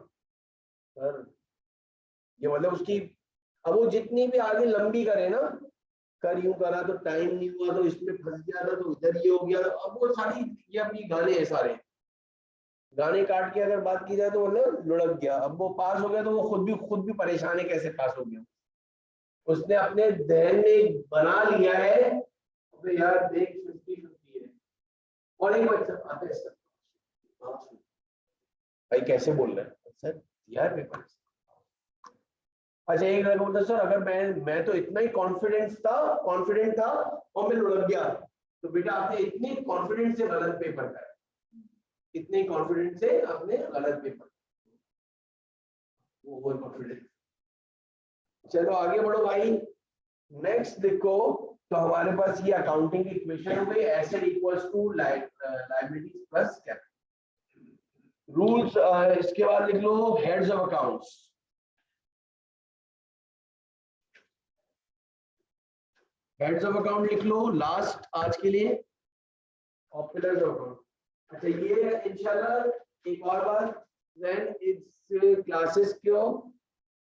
सर, ये मतलब उसकी, अब वो जितनी भी आगे लंबी करे ना, कर यूं करा तो टाइम नहीं हुआ तो इसमें फंस गया था तो इधर ये हो गया, अब वो सारी ये अपनी गाने हैं सारे, गाने काट के अगर बात की जाए तो मतलब लुढ़क गया। अब वो पास हो गया तो वो खुद भी परेशान है कैसे पास हो गया। उसने अपने जहन में बना लिया है तो यार देख 50-50 है, और एक बच्चा आता है सर भाई कैसे बोल रहे हैं सर यार पेपर, अच्छा एक लड़का बोलता सर अगर मैं तो इतना ही कॉन्फिडेंट था और मैं लुढ़क गया, तो बेटा आपने इतने कॉन्फिडेंस से गलत पेपर करा, इतने कॉन्फिडेंस से आपने गलत पेपर, वो ओवर कॉन्फिडेंस। चलो आगे बढ़ो भाई, नेक्स्ट देखो, तो हमारे पास ये अकाउंटिंग की इक्वेशन हो गई, asset equals to liabilities plus capital. Rules इसके बाद लिख लो heads of accounts. Heads of account लिख लो लास्ट आज के लिए, और पिलर्स ऑफ अकाउंट। अच्छा ये इंशाल्लाह एक और बात, देन इस क्लासेस को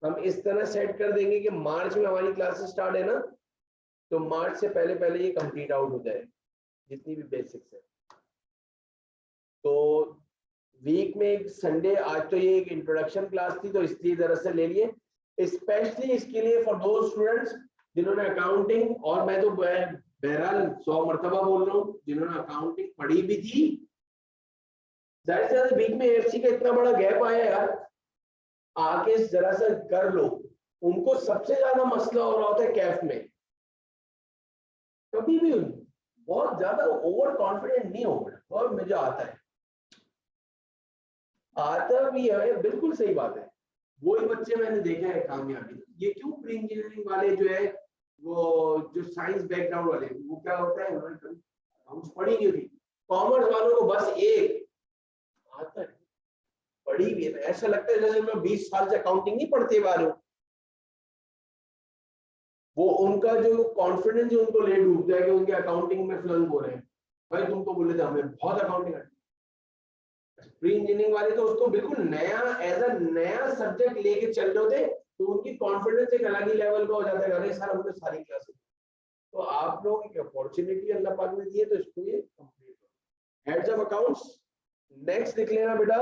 हम इस तरह सेट कर देंगे कि मार्च में हमारी क्लासेस स्टार्ट है ना, तो मार्च से पहले पहले ये कंप्लीट आउट हो जाए जितनी भी बेसिक्स है। तो वीक में एक संडे, आज तो ये एक इंट्रोडक्शन क्लास थी तो इसलिए जरा से ले लिए स्पेशली इसके लिए फॉर दोज स्टूडेंट्स जिन्होंने अकाउंटिंग, और मैं तो बहरहाल 100 मरतबा बोल रहा हूँ, जिन्होंने अकाउंटिंग पढ़ी भी थी, जाहिर से ज्यादा वीक में एफसी का इतना बड़ा गैप आया यार, आके जरा सा कर लो। उनको सबसे ज्यादा मसला हो रहा होता है कैफ में, कभी भी बहुत ज्यादा ओवर कॉन्फिडेंट नहीं हो, और मुझे आता भी है, बिल्कुल सही बात है। वही बच्चे मैंने देखे हैं कामयाबी, ये क्यों प्री इंजीनियरिंग वाले जो है, वो जो साइंस बैकग्राउंड वाले, वो क्या होता है उन्होंने अकाउंट्स पढ़ी नहीं होती, कॉमर्स वालों को बस एक आता है, पढ़ी भी है, ऐसा लगता है जैसे मैं 20 साल से अकाउंटिंग नहीं पढ़ते आ रहे हूँ। वो उनका जो कॉन्फिडेंस उनको ले डूबता है कि उनके अकाउंटिंग में फ्लंक हो रहे हैं। भाई तुम तो बोले थे हमें बहुत अकाउंटिंग आती है, प्री इंजीनियरिंग वाले तो उसको बिल्कुल नया एज अ नया सब्जेक्ट लेके चल रहे होते, तो उनकी कॉन्फिडेंस एक अलग ही लेवल का हो जाता है, अरे सर हमने सारी क्लासेस। तो आप लोग एक अपॉर्चुनिटी अल्लाह पाक ने दी है, तो इसको ये कंप्लीट करो। हेड्स ऑफ अकाउंट्स नेक्स्ट लिख लेना बेटा।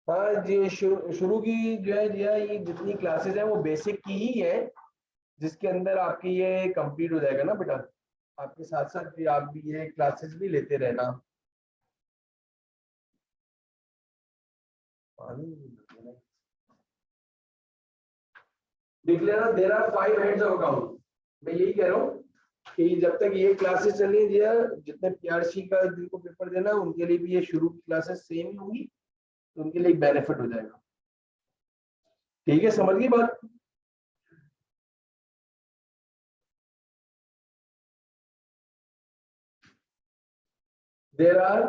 हाँ जी, शुरू की जो है ये जितनी क्लासेस है वो बेसिक की ही है, जिसके अंदर आपकी ये कंप्लीट हो जाएगा ना बेटा। आपके साथ साथ भी आप भी ये क्लासेस भी लेते रहना। देख लेना, there are 5 heads of account. मैं यही कह रहा हूँ कि जब तक ये क्लासेस चल रही है, जितने पीआरसी का जिनको पेपर देना उनके लिए भी ये शुरू की क्लासेस सेम ही होंगी, तो उनके लिए बेनिफिट हो जाएगा। ठीक है, समझ गई बात। There are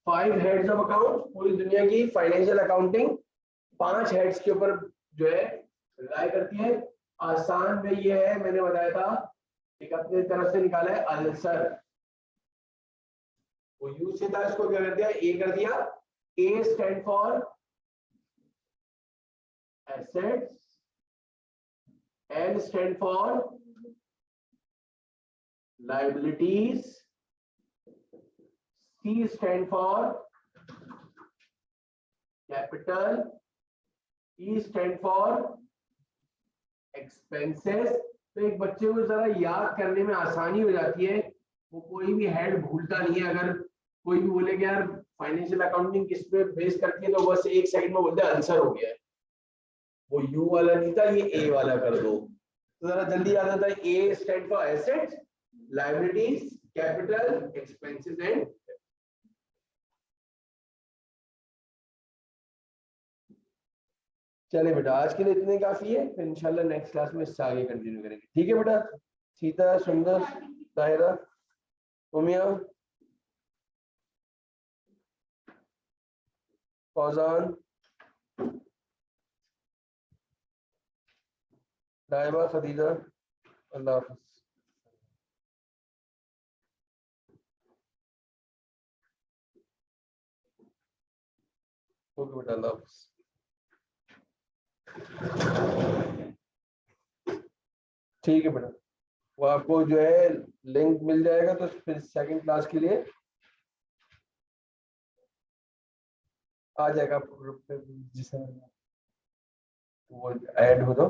5 heads of account, पूरी दुनिया की फाइनेंशियल अकाउंटिंग 5 हेड्स के ऊपर जो है रिलाई करती है। आसान में ये है, मैंने बताया था, एक अपनी तरफ से निकाला है अल्सर, वो यू से था, इसको क्या कर दिया, ए कर दिया। A stand for assets, N stand for liabilities, C stand for capital, E stand for expenses. तो एक बच्चे को जरा याद करने में आसानी हो जाती है, वो कोई भी हेड भूलता नहीं है। अगर कोई भी बोले कि यार फाइनेंशियल अकाउंटिंग किस पे बेस करती है, तो बस एक सेकंड में बोलते हैं आंसर हो गया है, वो यू वाला नहीं था, ये ए वाला कर दो, तो जरा जल्दी याद आता है। A stand for assets, liabilities, capital, expenses and. चले बेटा, आज के लिए इतने काफी है, फिर इंशाल्लाह नेक्स्ट क्लास में इससे आगे कंटिन्यू करेंगे। ठीक है बेटा। सीता, सुंदर, ताहिरा, उमिया, फौजान, रायबा, खदीजा, अल्लाह हाफिज। ओके बेटा, अल्लाह हाफिज। ठीक है बेटा, वो आपको जो है लिंक मिल जाएगा, तो फिर सेकंड क्लास के लिए आ जाएगा आपको ग्रुप पे, जिसमें वो ऐड हो दो।